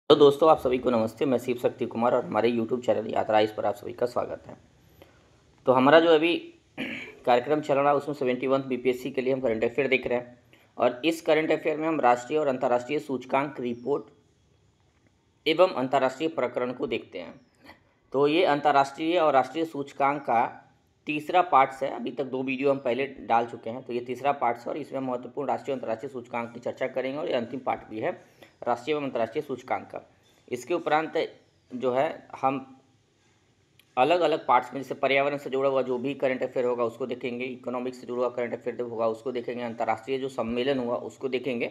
तो दोस्तों, आप सभी को नमस्ते। मैं शिव शक्ति कुमार और हमारे YouTube चैनल यात्रा इस पर आप सभी का स्वागत है। तो हमारा जो अभी कार्यक्रम चल रहा है उसमें 71 BPSC के लिए हम करंट अफेयर देख रहे हैं और इस करंट अफेयर में हम राष्ट्रीय और अंतर्राष्ट्रीय सूचकांक रिपोर्ट एवं अंतर्राष्ट्रीय प्रकरण को देखते हैं। तो ये अंतर्राष्ट्रीय और राष्ट्रीय सूचकांक का तीसरा पार्ट्स है। अभी तक 2 वीडियो हम पहले डाल चुके हैं, तो ये तीसरा पार्ट्स है और इसमें महत्वपूर्ण राष्ट्रीय और अंतर्राष्ट्रीय सूचकांक की चर्चा करेंगे और ये अंतिम पार्ट भी है राष्ट्रीय एवं अंतर्राष्ट्रीय सूचकांक का। इसके उपरांत जो है हम अलग अलग पार्ट्स में, जैसे पर्यावरण से जुड़ा हुआ जो भी करंट अफेयर होगा उसको देखेंगे, इकोनॉमिक्स से जुड़ा हुआ करंट अफेयर होगा उसको देखेंगे, अंतर्राष्ट्रीय जो सम्मेलन हुआ उसको देखेंगे,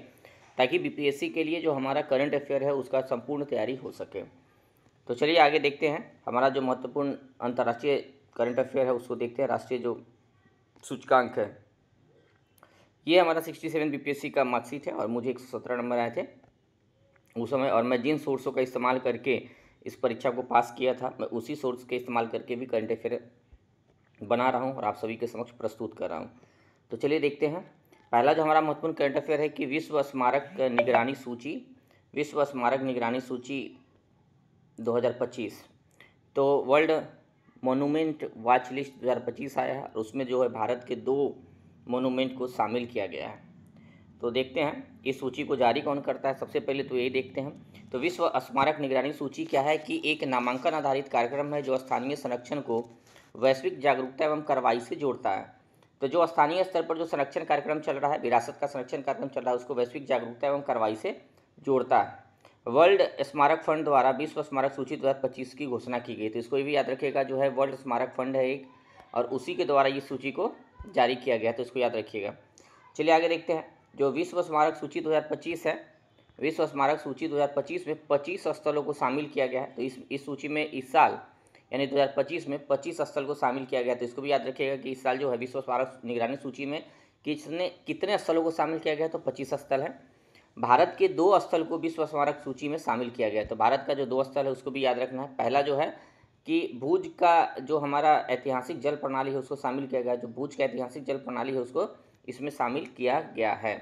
ताकि BPSC के लिए जो हमारा करंट अफेयर है उसका संपूर्ण तैयारी हो सके। तो चलिए आगे देखते हैं। हमारा जो महत्वपूर्ण अंतर्राष्ट्रीय करंट अफेयर है उसको देखते हैं। राष्ट्रीय जो सूचकांक है, ये हमारा 67 BPSC का मार्कशीट है और मुझे 117 नंबर आए थे उस समय, और मैं जिन सोर्सों का इस्तेमाल करके इस परीक्षा को पास किया था, मैं उसी सोर्स के इस्तेमाल करके भी करंट अफेयर बना रहा हूँ और आप सभी के समक्ष प्रस्तुत कर रहा हूँ। तो चलिए देखते हैं। पहला जो हमारा महत्वपूर्ण करंट अफेयर है कि विश्व स्मारक निगरानी सूची 2025। तो वर्ल्ड मोनूमेंट वॉच लिस्ट 2025 आया है और उसमें जो है भारत के 2 मोनूमेंट को शामिल किया गया है। तो देखते हैं इस सूची को जारी कौन करता है। सबसे पहले तो यही देखते हैं। तो विश्व स्मारक निगरानी सूची क्या है कि एक नामांकन आधारित कार्यक्रम है जो स्थानीय संरक्षण को वैश्विक जागरूकता एवं कार्रवाई से जोड़ता है। तो जो स्थानीय स्तर पर जो संरक्षण कार्यक्रम चल रहा है, विरासत का संरक्षण कार्यक्रम चल रहा है, उसको वैश्विक जागरूकता एवं कार्रवाई से जोड़ता है। वर्ल्ड स्मारक फंड द्वारा विश्व स्मारक सूची 2025 की घोषणा की गई। तो इसको भी याद रखिएगा, जो है वर्ल्ड स्मारक फंड है एक, और उसी के द्वारा इस सूची को जारी किया गया, तो इसको याद रखिएगा। चलिए आगे देखते हैं। जो विश्व स्मारक सूची 2025 है, विश्व स्मारक सूची 2025 में 25 स्थलों को शामिल किया गया है। तो इस सूची में इस साल यानी 2025 में 25 स्थल को शामिल किया गया। तो इसको भी याद रखिएगा कि इस साल जो है विश्व स्मारक निगरानी सूची में कितने स्थलों को शामिल किया गया, तो 25 स्थल है। भारत के 2 स्थल को विश्व स्मारक सूची में शामिल किया गया है। तो भारत का जो 2 स्थल है उसको भी याद रखना है। पहला जो है कि भुज का जो हमारा ऐतिहासिक जल प्रणाली है उसको शामिल किया गया है। जो भुज का ऐतिहासिक जल प्रणाली है उसको इसमें शामिल किया गया है।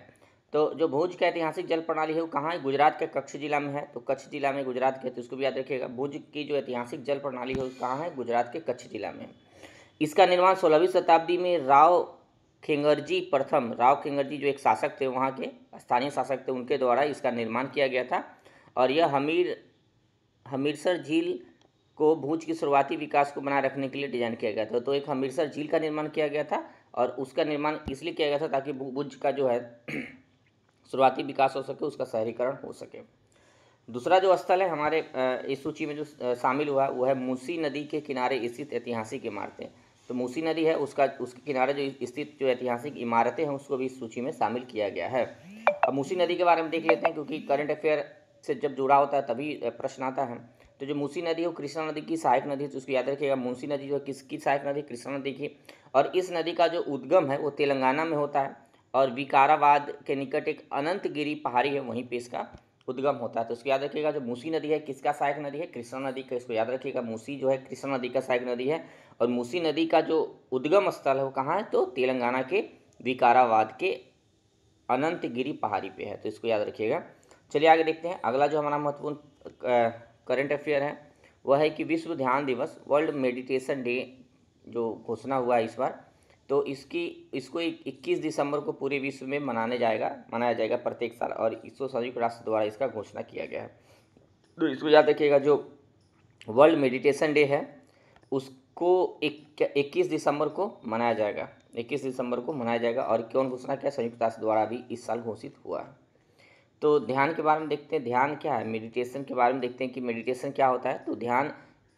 तो जो भुज का ऐतिहासिक जल प्रणाली है वो कहाँ है? गुजरात के कच्छ जिला में है। तो कच्छ जिला में गुजरात के, तो इसको भी याद रखिएगा। भुज की जो ऐतिहासिक जल प्रणाली है वो कहाँ है? गुजरात के कच्छ जिला में। इसका निर्माण 16वीं शताब्दी में राव खेंगरजी जो एक शासक थे, वहाँ के स्थानीय शासक थे, उनके द्वारा इसका निर्माण किया गया था। और यह हमीरसर झील को भुज की शुरुआती विकास को बनाए रखने के लिए डिजाइन किया गया था। तो एक हमीरसर झील का निर्माण किया गया था और उसका निर्माण इसलिए किया गया था ताकि भुज का जो है शुरुआती विकास हो सके, उसका शहरीकरण हो सके। दूसरा जो स्थल है हमारे इस सूची में जो शामिल हुआ वो है मूसी नदी के किनारे स्थित ऐतिहासिक इमारतें। तो मूसी नदी है उसके किनारे जो स्थित जो ऐतिहासिक इमारतें हैं उसको भी इस सूची में शामिल किया गया है। अब मूसी नदी के बारे में देख लेते हैं, क्योंकि करंट अफेयर से जब जुड़ा होता है तभी प्रश्न आता है। तो जो मूसी नदी है वो कृष्णा नदी की सहायक नदी है, तो उसको याद रखिएगा। मूसी नदी जो है किसकी सहायक नदी? कृष्णा नदी की। और इस नदी का जो उद्गम है वो तेलंगाना में होता है और विकाराबाद के निकट एक अनंतगिरी पहाड़ी है, वहीं पे इसका उद्गम होता है। तो इसको याद रखिएगा। जो मूसी नदी है किसका सहायक नदी है? कृष्णा नदी का। इसको याद रखिएगा। मूसी जो है कृष्णा नदी का सहायक नदी है और मूसी नदी का जो उद्गम स्थल है वो कहाँ है? तो तेलंगाना के विकाराबाद के अनंतगिरी पहाड़ी पे है। तो इसको याद रखिएगा। चलिए आगे देखते हैं। अगला जो हमारा महत्वपूर्ण करंट अफेयर है वह है कि विश्व ध्यान दिवस, वर्ल्ड मेडिटेशन डे जो घोषणा हुआ है इस बार, तो इसको 21 दिसंबर को पूरे विश्व में मनाया जाएगा प्रत्येक साल, और इसको संयुक्त राष्ट्र द्वारा इसका घोषणा किया गया है। तो इसको याद रखिएगा। जो वर्ल्ड मेडिटेशन डे है उसको 21 दिसंबर को मनाया जाएगा। 21 दिसंबर को मनाया जाएगा। और कौन घोषणा किया? संयुक्त राष्ट्र द्वारा भी इस साल घोषित हुआ है। तो ध्यान के बारे में देखते हैं। ध्यान क्या है? मेडिटेशन के बारे में देखते हैं कि मेडिटेशन क्या होता है। तो ध्यान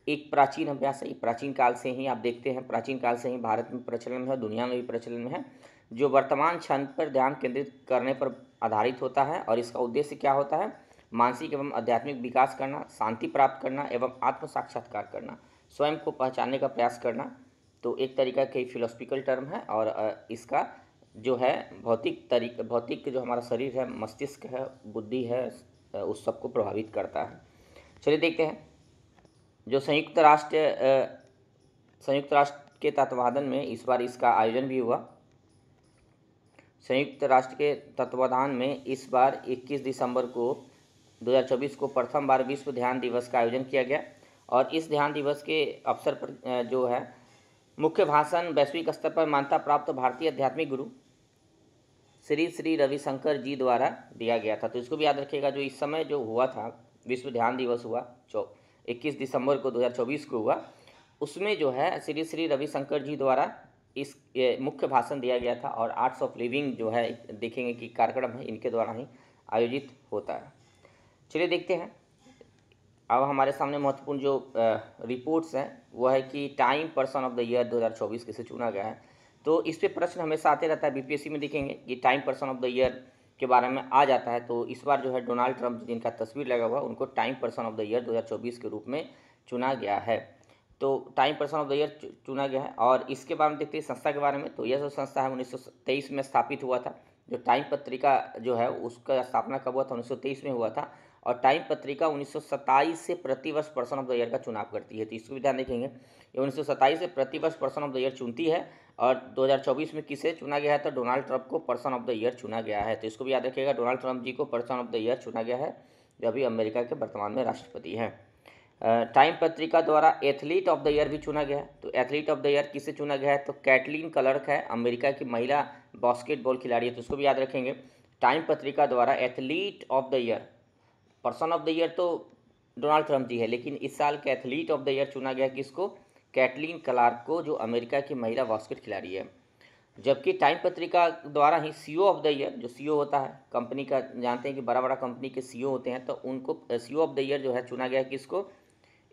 एक प्राचीन अभ्यास है। प्राचीन काल से ही आप देखते हैं, प्राचीन काल से ही भारत में प्रचलन में है, दुनिया में भी प्रचलन में है, जो वर्तमान क्षण पर ध्यान केंद्रित करने पर आधारित होता है। और इसका उद्देश्य क्या होता है? मानसिक एवं आध्यात्मिक विकास करना, शांति प्राप्त करना एवं आत्म साक्षात्कार करना, स्वयं को पहचानने का प्रयास करना। तो एक तरीका की फिलोसफिकल टर्म है और इसका जो है भौतिक जो हमारा शरीर है, मस्तिष्क है, बुद्धि है, उस सबको प्रभावित करता है। चलिए देखते हैं। जो संयुक्त राष्ट्र के तत्वाधान में इस बार इसका आयोजन भी हुआ। संयुक्त राष्ट्र के तत्वाधान में इस बार 21 दिसंबर को 2024 को प्रथम बार विश्व ध्यान दिवस का आयोजन किया गया और इस ध्यान दिवस के अवसर पर जो है मुख्य भाषण वैश्विक स्तर पर मान्यता प्राप्त भारतीय आध्यात्मिक गुरु श्री श्री रविशंकर जी द्वारा दिया गया था। तो इसको भी याद रखिएगा, जो इस समय जो हुआ था विश्व ध्यान दिवस हुआ 21 दिसंबर को 2024 को हुआ, उसमें जो है श्री श्री रविशंकर जी द्वारा इस मुख्य भाषण दिया गया था और आर्ट्स ऑफ लिविंग जो है देखेंगे कि कार्यक्रम है इनके द्वारा ही आयोजित होता है। चलिए देखते हैं, अब हमारे सामने महत्वपूर्ण जो रिपोर्ट्स हैं वो है कि time person of the year 2024 किसे चुना गया है। तो इस पे प्रश्न हमेशा आते रहता है, बीपीएससी में देखेंगे कि time person of the year के बारे में आ जाता है। तो इस बार जो है डोनाल्ड ट्रंप जिनका तस्वीर लगा हुआ उनको time person of the year 2024 के रूप में चुना गया है। तो time person of the year चुना गया है। और इसके बारे में देखते हैं संस्था के बारे में। तो यह जो संस्था है 1923 में स्थापित हुआ था। जो टाइम पत्रिका जो है उसका स्थापना कब हुआ था, 1923 में हुआ था। और टाइम पत्रिका 1927 से प्रतिवर्ष पर्सन ऑफ द ईयर का चुनाव करती है। तो इसको भी ध्यान देखेंगे, ये 1927 से प्रतिवर्ष पर्सन ऑफ द ईयर चुनती है और 2024 में किसे चुना गया है तो डोनाल्ड ट्रंप को पर्सन ऑफ द ईयर चुना गया है। तो इसको भी याद रखिएगा, डोनाल्ड ट्रंप जी को पर्सन ऑफ द ईयर चुना गया है जो अभी अमेरिका के वर्तमान में राष्ट्रपति हैं। टाइम पत्रिका द्वारा एथलीट ऑफ द ईयर भी चुना गया है। तो एथलीट ऑफ द ईयर किसे चुना गया है तो कैटलीन क्लर्क है, अमेरिका की महिला बास्केटबॉल खिलाड़ी है। तो उसको भी याद रखेंगे, टाइम पत्रिका द्वारा athlete of the year, person of the year तो डोनाल्ड ट्रंप जी है, लेकिन इस साल के एथलीट ऑफ द ईयर चुना गया किसको, कैटलीन क्लार्क को, जो अमेरिका की महिला बास्केट खिलाड़ी है। जबकि टाइम पत्रिका द्वारा ही सीईओ ऑफ द ईयर, जो सीईओ होता है कंपनी का, जानते हैं कि बड़ा बड़ा कंपनी के सीईओ होते हैं, तो उनको सीईओ ऑफ द ईयर जो है चुना गया किसको,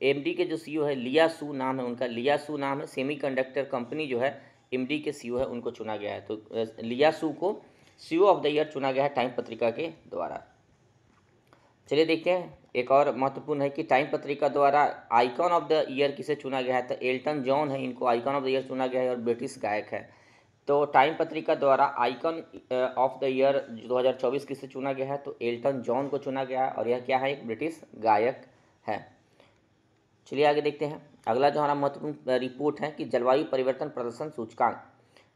एमडी के जो सीईओ है लिया सू नाम है उनका, लिया सू नाम है, सेमीकंडक्टर कंपनी जो है एमडी के सीईओ है उनको चुना गया है। तो लिया सू को सीईओ ऑफ द ईयर चुना गया है टाइम पत्रिका के द्वारा। चलिए देखते हैं, एक और महत्वपूर्ण है कि टाइम पत्रिका द्वारा आइकॉन ऑफ द ईयर किसे चुना गया है तो एल्टन जॉन है, इनको आइकॉन ऑफ द ईयर चुना गया है और ब्रिटिश गायक है। तो टाइम पत्रिका द्वारा आइकॉन ऑफ द ईयर 2024 किसे चुना गया है तो एल्टन जॉन को चुना गया है और यह क्या है, एक ब्रिटिश गायक है। चलिए आगे देखते हैं, अगला जो हमारा महत्वपूर्ण रिपोर्ट है कि जलवायु परिवर्तन प्रदर्शन सूचकांक।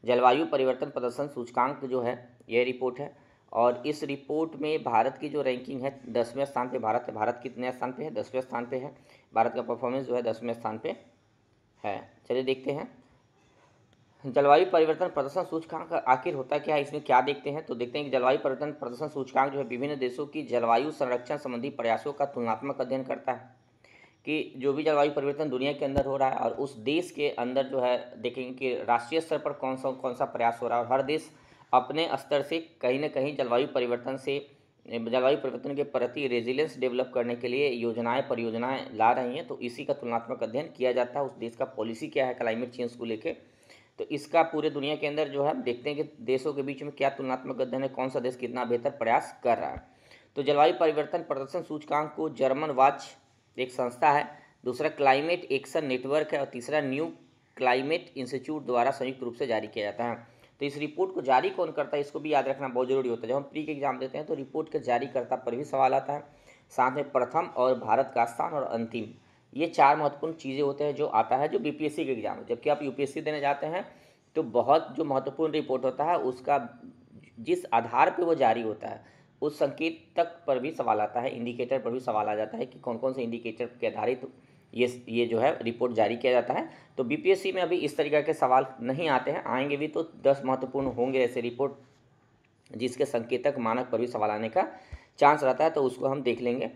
जलवायु परिवर्तन प्रदर्शन सूचकांक जो है यह रिपोर्ट है और इस रिपोर्ट में भारत की जो रैंकिंग है 10वें स्थान पे भारत है। भारत कितने स्थान पे है, 10वें स्थान पे है। भारत का परफॉर्मेंस जो है 10वें स्थान पे है। चलिए देखते हैं, जलवायु परिवर्तन प्रदर्शन सूचकांक आखिर होता क्या है, इसमें क्या देखते हैं। तो देखते हैं कि जलवायु परिवर्तन प्रदर्शन सूचकांक जो है विभिन्न देशों की जलवायु संरक्षण संबंधी प्रयासों का तुलनात्मक अध्ययन करता है कि जो भी जलवायु परिवर्तन दुनिया के अंदर हो रहा है और उस देश के अंदर जो है देखेंगे कि राष्ट्रीय स्तर पर कौन सा प्रयास हो रहा है। और हर देश अपने स्तर से कहीं ना कहीं जलवायु परिवर्तन के प्रति रेजिलेंस डेवलप करने के लिए परियोजनाएं ला रही हैं। तो इसी का तुलनात्मक अध्ययन किया जाता है, उस देश का पॉलिसी क्या है क्लाइमेट चेंज को लेकर। तो इसका पूरे दुनिया के अंदर जो है देखते हैं कि देशों के बीच में क्या तुलनात्मक अध्ययन है, कौन सा देश कितना बेहतर प्रयास कर रहा है। तो जलवायु परिवर्तन प्रदर्शन सूचकांक को जर्मन वाच एक संस्था है, दूसरा क्लाइमेट एक्शन नेटवर्क है और तीसरा न्यू क्लाइमेट इंस्टीट्यूट द्वारा संयुक्त रूप से जारी किया जाता है। तो इस रिपोर्ट को जारी कौन करता है इसको भी याद रखना बहुत जरूरी होता है। जब हम प्री के एग्जाम देते हैं तो रिपोर्ट के जारीकर्ता पर भी सवाल आता है, साथ में प्रथम और भारत का स्थान और अंतिम, ये चार महत्वपूर्ण चीज़ें होते हैं जो आता है जो बीपीएससी के एग्जाम है। जबकि आप यूपीएससी देने जाते हैं तो बहुत जो महत्वपूर्ण रिपोर्ट होता है उसका जिस आधार पर वो जारी होता है उस संकेतक पर भी सवाल आता है, इंडिकेटर पर भी सवाल आ जाता है कि कौन कौन से इंडिकेटर के आधारित ये जो है रिपोर्ट जारी किया जाता है। तो बीपीएससी में अभी इस तरीके के सवाल नहीं आते हैं, आएंगे भी तो 10 महत्वपूर्ण होंगे ऐसे रिपोर्ट जिसके संकेतक मानक पर भी सवाल आने का चांस रहता है, तो उसको हम देख लेंगे।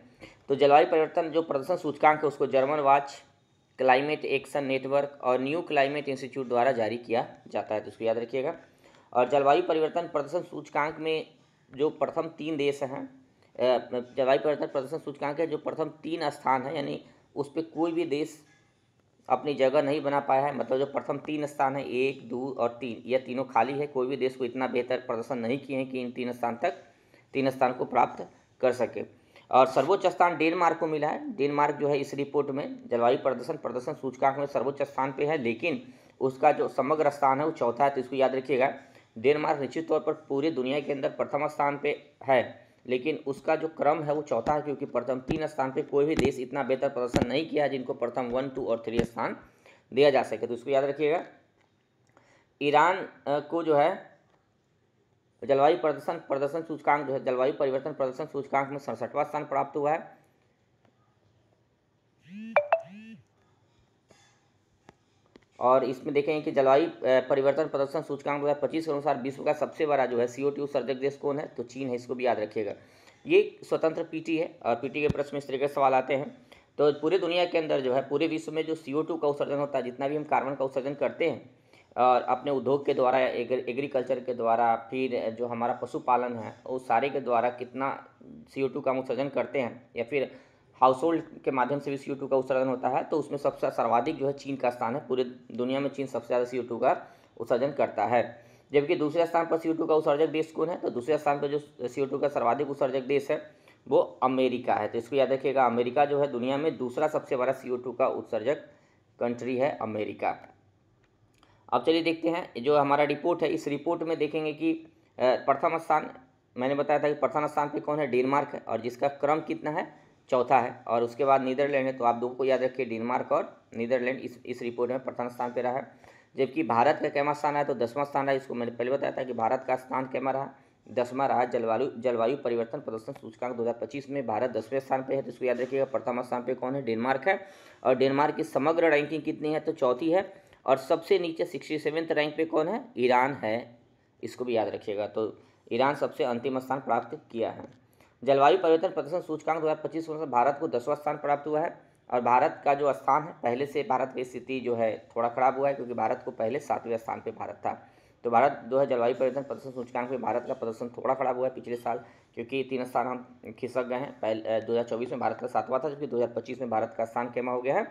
तो जलवायु परिवर्तन जो प्रदर्शन सूचकांक है उसको German watch, climate action network और न्यू क्लाइमेट इंस्टीट्यूट द्वारा जारी किया जाता है, तो उसको याद रखिएगा। और जलवायु परिवर्तन प्रदर्शन सूचकांक में जो प्रथम 3 देश हैं, जलवायु परिवर्तन प्रदर्शन सूचकांक है जो प्रथम 3 स्थान है, यानी उस पर कोई भी देश अपनी जगह नहीं बना पाया है। मतलब जो प्रथम 3 स्थान है 1, 2 और 3, यह तीनों खाली है। कोई भी देश को इतना बेहतर प्रदर्शन नहीं किए हैं कि इन 3 स्थान को प्राप्त कर सके। और सर्वोच्च स्थान डेनमार्क को मिला है। डेनमार्क जो है इस रिपोर्ट में जलवायु प्रदर्शन सूचकांक में सर्वोच्च स्थान पे है, लेकिन उसका जो समग्र स्थान है वो चौथा है। तो इसको याद रखिएगा, डेनमार्क निश्चित तौर पर पूरे दुनिया के अंदर प्रथम स्थान पे है, लेकिन उसका जो क्रम है वो चौथा है, क्योंकि प्रथम 3 स्थान पे कोई भी देश इतना बेहतर प्रदर्शन नहीं किया है जिनको प्रथम 1, 2 और 3 स्थान दिया जा सके। तो इसको याद रखिएगा। ईरान को जो है जलवायु प्रदर्शन प्रदर्शन सूचकांक जो है, जलवायु परिवर्तन प्रदर्शन सूचकांक में 67वां स्थान प्राप्त हुआ है। और इसमें देखेंगे कि जलवायु परिवर्तन प्रदर्शन सूचकांक 2025 के अनुसार विश्व का सबसे बड़ा जो है CO2 उत्सर्जक देश कौन है, तो चीन है। इसको भी याद रखिएगा। ये स्वतंत्र पीटी है और पीटी के प्रश्न में इस तरीके से सवाल आते हैं। तो पूरे दुनिया के अंदर जो है, पूरे विश्व में जो CO2 का उत्सर्जन होता है, जितना भी हम कार्बन का उत्सर्जन करते हैं और अपने उद्योग के द्वारा या एग्रीकल्चर के द्वारा, फिर जो हमारा पशुपालन है, उस सारे के द्वारा कितना CO2 का हम उत्सर्जन करते हैं, या फिर हाउस होल्ड के माध्यम से भी CO2 का उत्सर्जन होता है, तो उसमें सबसे सर्वाधिक जो है चीन का स्थान है। पूरे दुनिया में चीन सबसे ज़्यादा CO2 का उत्सर्जन करता है। जबकि दूसरे स्थान पर CO2 का उत्सर्जक देश कौन है, तो दूसरे स्थान पर जो CO2 का सर्वाधिक उत्सर्जक देश है वो अमेरिका है। तो इसको याद रखिएगा, अमेरिका जो है दुनिया में दूसरा सबसे बड़ा CO2 का उत्सर्जक कंट्री है अमेरिका। अब चलिए देखते हैं जो हमारा रिपोर्ट है। इस रिपोर्ट में देखेंगे कि प्रथम स्थान, मैंने बताया था कि प्रथम स्थान पे कौन है, डेनमार्क है, और जिसका क्रम कितना है, चौथा है। और उसके बाद नीदरलैंड है। तो आप दो को याद रखिए, डेनमार्क और नीदरलैंड इस रिपोर्ट में प्रथम स्थान पे रहा है। जबकि भारत का कैमा स्थान है, तो 10वां स्थान रहा। इसको मैंने पहले बताया था कि भारत का स्थान कैमा रहा, 10वां रहा। जलवायु परिवर्तन प्रदर्शन सूचकांक 2025 में भारत 10वें स्थान पे है। तो इसको याद रखिएगा, प्रथम स्थान पे कौन है, डेनमार्क है। और डेनमार्क की समग्र रैंकिंग कितनी है, तो चौथी है। और सबसे नीचे 67वें रैंक पे कौन है, ईरान है। इसको भी याद रखिएगा। तो ईरान सबसे अंतिम स्थान प्राप्त किया है। जलवायु परिवर्तन प्रदर्शन सूचकांक 2025 में भारत को 10वां स्थान प्राप्त हुआ है। और भारत का जो स्थान है, पहले से भारत की स्थिति जो है थोड़ा खराब हुआ है, क्योंकि भारत को पहले 7वें स्थान पे भारत था। तो भारत जो है जलवायु परिवर्तन प्रदर्शन सूचकांक में भारत का प्रदर्शन थोड़ा खराब हुआ है पिछले साल, क्योंकि 3 स्थान हम खिसक गए हैं। पहले 2024 में भारत का 7वां था, जबकि 2025 में भारत का स्थान कैमा हो गया है।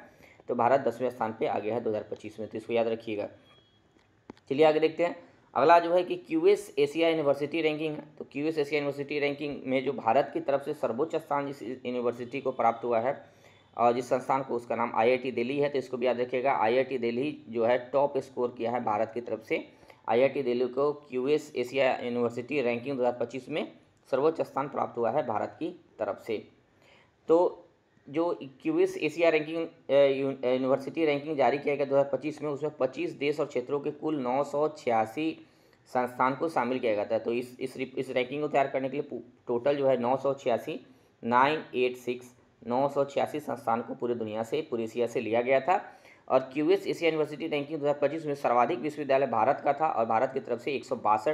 तो भारत 10वें स्थान पे आ गया है 2025 में। तो इसको याद रखिएगा। चलिए आगे देखते हैं। अगला जो है कि QS एशिया यूनिवर्सिटी रैंकिंग है। तो QS एशिया यूनिवर्सिटी रैंकिंग में जो भारत की तरफ से सर्वोच्च स्थान जिस यूनिवर्सिटी को प्राप्त हुआ है और जिस संस्थान को, उसका नाम IIT दिल्ली है। तो इसको भी याद रखिएगा, IIT दिल्ली जो है टॉप स्कोर किया है भारत की तरफ से। IIT दिल्ली को QS एशिया यूनिवर्सिटी रैंकिंग 2025 में सर्वोच्च स्थान प्राप्त हुआ है भारत की तरफ से। तो जो QS Asia ranking university ranking जारी किया गया 2025 में, उसमें 25 देश और क्षेत्रों के कुल 986 संस्थान को शामिल किया गया था। तो इस रैंकिंग को तैयार करने के लिए टोटल जो है 986 संस्थान को पूरी दुनिया से, पूरी एशिया से लिया गया था। और QS एशिया यूनिवर्सिटी रैंकिंग 2025 में सर्वाधिक विश्वविद्यालय भारत का था और भारत की तरफ से 162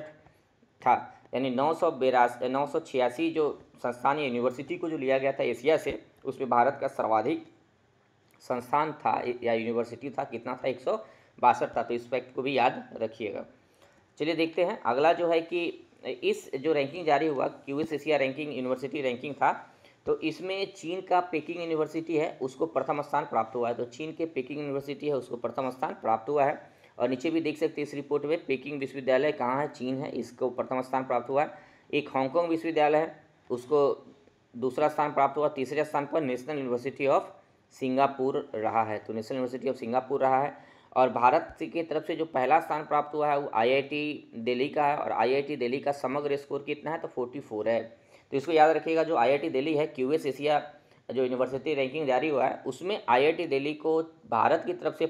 था। यानी 986 जो संस्थान या यूनिवर्सिटी को जो लिया गया था एशिया से, उसमें भारत का सर्वाधिक संस्थान था या यूनिवर्सिटी था, कितना था, 162 था। तो इस फैक्ट को भी याद रखिएगा। चलिए देखते हैं अगला जो है कि इस जो रैंकिंग जारी हुआ, QS Asia ranking university ranking था, तो इसमें चीन का पेकिंग यूनिवर्सिटी है, उसको प्रथम स्थान प्राप्त हुआ है। तो चीन के पेकिंग यूनिवर्सिटी है, उसको प्रथम स्थान प्राप्त हुआ है। और नीचे भी देख सकते हैं इस रिपोर्ट में, पेकिंग विश्वविद्यालय कहाँ है, चीन है, इसको प्रथम स्थान प्राप्त हुआ है। एक हांगकांग विश्वविद्यालय है, उसको दूसरा स्थान प्राप्त हुआ। तीसरे स्थान पर नेशनल यूनिवर्सिटी ऑफ सिंगापुर रहा है। तो नेशनल यूनिवर्सिटी ऑफ सिंगापुर रहा है। और भारत की तरफ से जो पहला स्थान प्राप्त हुआ है वो IIT दिल्ली का है। और IIT दिल्ली का समग्र स्कोर कितना है, तो 44 है। तो इसको याद रखिएगा, जो IIT दिल्ली है, QS एशिया जो यूनिवर्सिटी रैंकिंग जारी हुआ है, उसमें IIT दिल्ली को भारत की तरफ से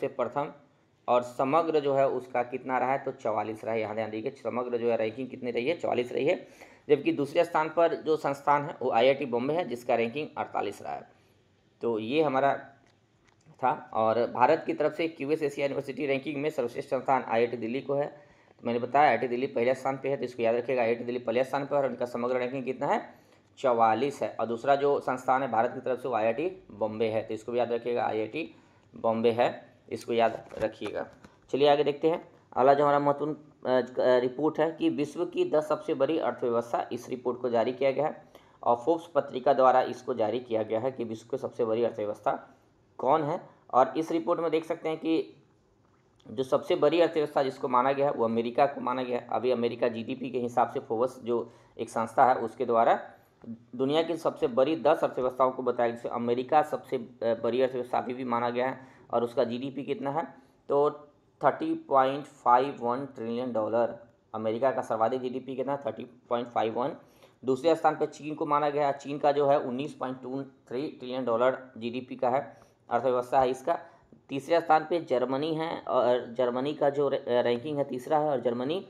प्रथम और समग्र जो है उसका कितना रहा है, तो 44 रहा है। यहाँ ध्यान दीजिए, समग्र जो है रैंकिंग कितनी रही है, 44 रही है। जबकि दूसरे स्थान पर जो संस्थान है वो IIT बॉम्बे है, जिसका रैंकिंग 48 रहा है। तो ये हमारा था। और भारत की तरफ से QS एशिया यूनिवर्सिटी रैंकिंग में सर्वश्रेष्ठ संस्थान IIT दिल्ली को है। तो मैंने बताया IIT दिल्ली पहले स्थान पे है, तो इसको याद रखिएगा, IIT दिल्ली पहले स्थान पर और उनका समग्र रैंकिंग कितना है, 44 है। और दूसरा जो संस्थान है भारत की तरफ से वो IIT बॉम्बे है। तो इसको भी याद रखिएगा, IIT बॉम्बे है, इसको याद रखिएगा। चलिए आगे देखते हैं। अगला जो हमारा महत्वपूर्ण रिपोर्ट है कि विश्व की 10 सबसे बड़ी अर्थव्यवस्था, इस रिपोर्ट को जारी किया गया है और फोर्ब्स पत्रिका द्वारा इसको जारी किया गया है कि विश्व की सबसे बड़ी अर्थव्यवस्था कौन है। और इस रिपोर्ट में देख सकते हैं कि जो सबसे बड़ी अर्थव्यवस्था जिसको माना गया है वो अमेरिका को माना गया है। अभी अमेरिका GDP के हिसाब से फोर्ब्स जो एक संस्था है उसके द्वारा दुनिया की सबसे बड़ी 10 अर्थव्यवस्थाओं को बताया, जिसमें अमेरिका सबसे बड़ी अर्थव्यवस्था अभी भी माना गया है। और उसका GDP कितना है, तो $30.51 ट्रिलियन। अमेरिका का सर्वाधिक GDP कितना है, 30.51। दूसरे स्थान पर चीन को माना गया है। चीन का जो है $19.23 ट्रिलियन GDP का है, अर्थव्यवस्था है इसका। तीसरे स्थान पे जर्मनी है, और जर्मनी का जो रैंकिंग है तीसरा है, और जर्मनी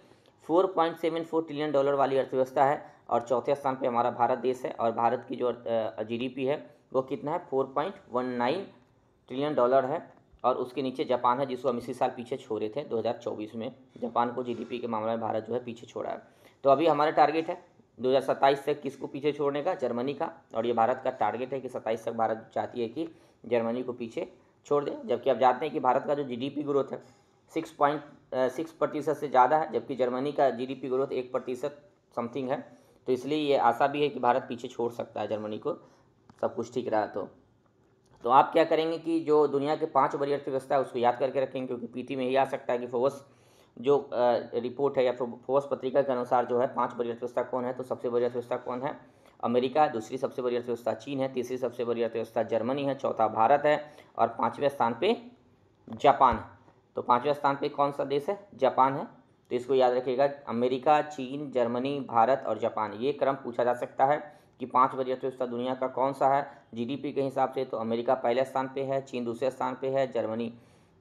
$4.74 ट्रिलियन वाली अर्थव्यवस्था है। और चौथे स्थान पे हमारा भारत देश है, और भारत की जो जीडीपी है वो कितना है, $4.19 ट्रिलियन है। और उसके नीचे जापान है, जिसको हम इसी साल पीछे छोड़े थे 2024 में। जापान को जीडीपी के मामले में भारत जो है पीछे छोड़ा है। तो अभी हमारा टारगेट है 2027 तक किसको पीछे छोड़ने का, जर्मनी का। और ये भारत का टारगेट है कि 27 तक भारत चाहती है कि जर्मनी को पीछे छोड़ दें। जबकि आप जानते हैं कि भारत का जो जीडीपी ग्रोथ है 6.6% से ज़्यादा है, जबकि जर्मनी का जीडीपी ग्रोथ 1% समथिंग है। तो इसलिए ये आशा भी है कि भारत पीछे छोड़ सकता है जर्मनी को, सब कुछ ठीक रहा तो आप क्या करेंगे कि जो दुनिया के 5 बड़ी अर्थव्यवस्था है उसको याद करके रखेंगे, क्योंकि पीटी में ही आ सकता है कि फोर्ब्स जो रिपोर्ट है या फोर्ब्स पत्रिका के अनुसार जो है 5 बड़ी अर्थव्यवस्था कौन है। तो सबसे बड़ी अर्थव्यवस्था कौन है, अमेरिका। दूसरी सबसे बड़ी अर्थव्यवस्था चीन है। तीसरी सबसे बड़ी अर्थव्यवस्था जर्मनी है। चौथा भारत है, और 5वें स्थान पे जापान है। तो 5वें स्थान पे कौन सा देश है, जापान है। तो इसको याद रखिएगा, अमेरिका, चीन, जर्मनी, भारत और जापान, ये क्रम पूछा जा सकता है कि 5 बड़ी अर्थव्यवस्था दुनिया का कौन सा है जीडीपी के हिसाब से। तो अमेरिका पहले स्थान पे है, चीन दूसरे स्थान पे है, जर्मनी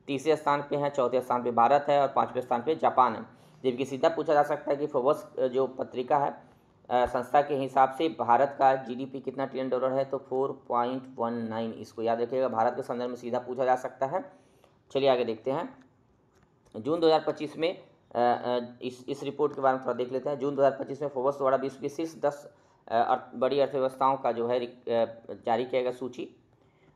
तीसरे स्थान पे है, चौथे स्थान पे भारत है, और 5वें स्थान पे जापान है। जबकि सीधा पूछा जा सकता है कि फोर्ब्स जो पत्रिका है संस्था के हिसाब से भारत का जीडीपी कितना ट्रिलियन डॉलर है, तो 4.19। इसको याद रखिएगा, भारत के संदर्भ में सीधा पूछा जा सकता है। चलिए आगे देखते हैं। जून 2025 में इस रिपोर्ट के बारे में थोड़ा देख लेते हैं। जून 2025 में फोर्ब्स द्वारा विश्व की शीर्ष 10 बड़ी अर्थव्यवस्थाओं का जो है जारी किया गया सूची।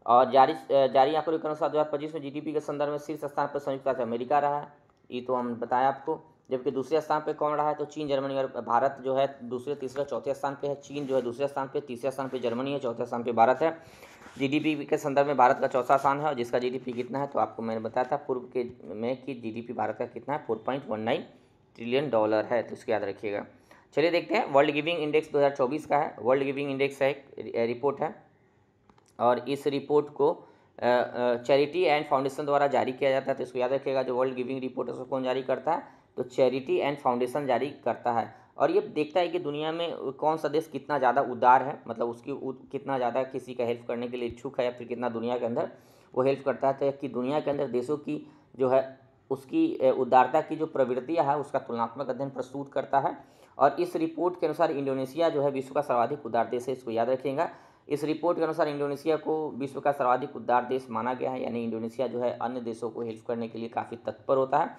और जारी आंकड़ों के अनुसार 2025 में जीडीपी के संदर्भ में शीर्ष स्थान पर संयुक्त राज्य अमेरिका रहा है, ये तो हम बताया आपको। जबकि दूसरे स्थान पे कौन रहा है, तो चीन, जर्मनी और भारत जो है दूसरे, तीसरे, चौथे स्थान पे है। चीन जो है दूसरे स्थान पे, तीसरे स्थान पे जर्मनी है, चौथे स्थान पे भारत है। जीडीपी के संदर्भ में भारत का चौथा स्थान है, और जिसका जीडीपी कितना है, तो आपको मैंने बताया था पूर्व के में कि जीडीपी भारत का कितना है, $4.19 ट्रिलियन है। तो इसको याद रखिएगा। चलिए देखते हैं, वर्ल्ड गिविंग इंडेक्स 2024 का है। वर्ल्ड गिविंग इंडेक्स है एक रिपोर्ट है, और इस रिपोर्ट को चैरिटी एंड फाउंडेशन द्वारा जारी किया जाता है। तो इसको याद रखिएगा, जो वर्ल्ड गिविंग रिपोर्ट है उसको कौन जारी करता है, तो चैरिटी एंड फाउंडेशन जारी करता है। और ये देखता है कि दुनिया में कौन सा देश कितना ज़्यादा उदार है, मतलब उसकी कितना ज़्यादा किसी का हेल्प करने के लिए इच्छुक है, या फिर कितना दुनिया के अंदर वो हेल्प करता है। तो कि दुनिया के अंदर देशों की जो है उसकी उदारता की जो प्रवृत्तियाँ है उसका तुलनात्मक अध्ययन प्रस्तुत करता है। और इस रिपोर्ट के अनुसार इंडोनेशिया जो है विश्व का सर्वाधिक उदार देश है, इसको याद रखिएगा। इस रिपोर्ट के अनुसार इंडोनेशिया को विश्व का सर्वाधिक उदार देश माना गया है, यानी इंडोनेशिया जो है अन्य देशों को हेल्प करने के लिए काफ़ी तत्पर होता है।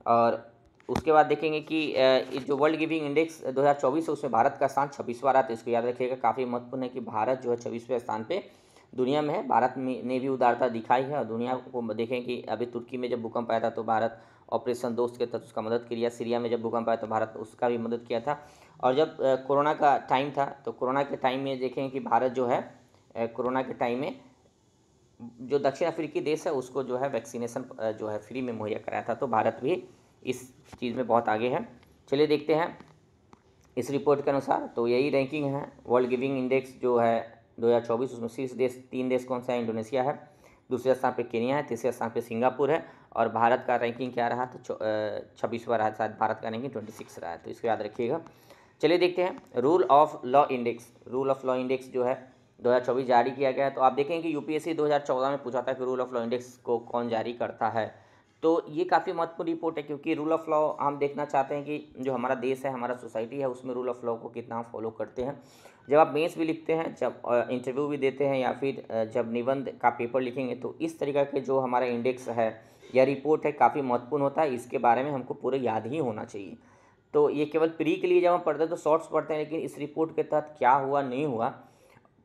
और उसके बाद देखेंगे कि जो वर्ल्ड गिविंग इंडेक्स 2024 है उसमें भारत का स्थान 26वां रहा। तो इसको याद रखिएगा, काफ़ी महत्वपूर्ण है कि भारत जो है 26वें स्थान पे दुनिया में है। भारत ने भी उदारता दिखाई है, और दुनिया को देखें कि अभी तुर्की में जब भूकंप आया था तो भारत ऑपरेशन दोस्त के तहत उसका मदद किया। सीरिया में जब भूकंप आया तो भारत उसका भी मदद किया था। और जब कोरोना का टाइम था तो कोरोना के टाइम में देखें कि भारत जो है कोरोना के टाइम में जो दक्षिण अफ्रीकी देश है उसको जो है वैक्सीनेशन जो है फ्री में मुहैया कराया था। तो भारत भी इस चीज़ में बहुत आगे है। चलिए देखते हैं इस रिपोर्ट के अनुसार, तो यही रैंकिंग है वर्ल्ड गिविंग इंडेक्स जो है 2024। उसमें शीर्ष देश 3 देश कौन सा है, इंडोनेशिया है, दूसरे स्थान पे केन्या है, तीसरे स्थान पे सिंगापुर है, और भारत का रैंकिंग क्या रहा, तो 26वां रहा, शायद भारत का रैंकिंग 26 रहा है। तो इसको याद रखिएगा। चलिए देखते हैं rule of law index. Rule of law index जो है 2024 जारी किया गया है। तो आप देखें कि यूपीएससी 2014 में पूछा था कि रूल ऑफ लॉ इंडेक्स को कौन जारी करता है। तो ये काफ़ी महत्वपूर्ण रिपोर्ट है, क्योंकि रूल ऑफ लॉ हम देखना चाहते हैं कि जो हमारा देश है, हमारा सोसाइटी है, उसमें रूल ऑफ लॉ को कितना फॉलो करते हैं। जब आप मेंस भी लिखते हैं, जब इंटरव्यू भी देते हैं, या फिर जब निबंध का पेपर लिखेंगे, तो इस तरीक़ा के जो हमारा इंडेक्स है या रिपोर्ट है काफ़ी महत्वपूर्ण होता है। इसके बारे में हमको पूरे याद ही होना चाहिए। तो ये केवल प्री के लिए जब हम पढ़ते हैं तो शॉर्ट्स पढ़ते हैं, लेकिन इस रिपोर्ट के तहत क्या हुआ नहीं हुआ,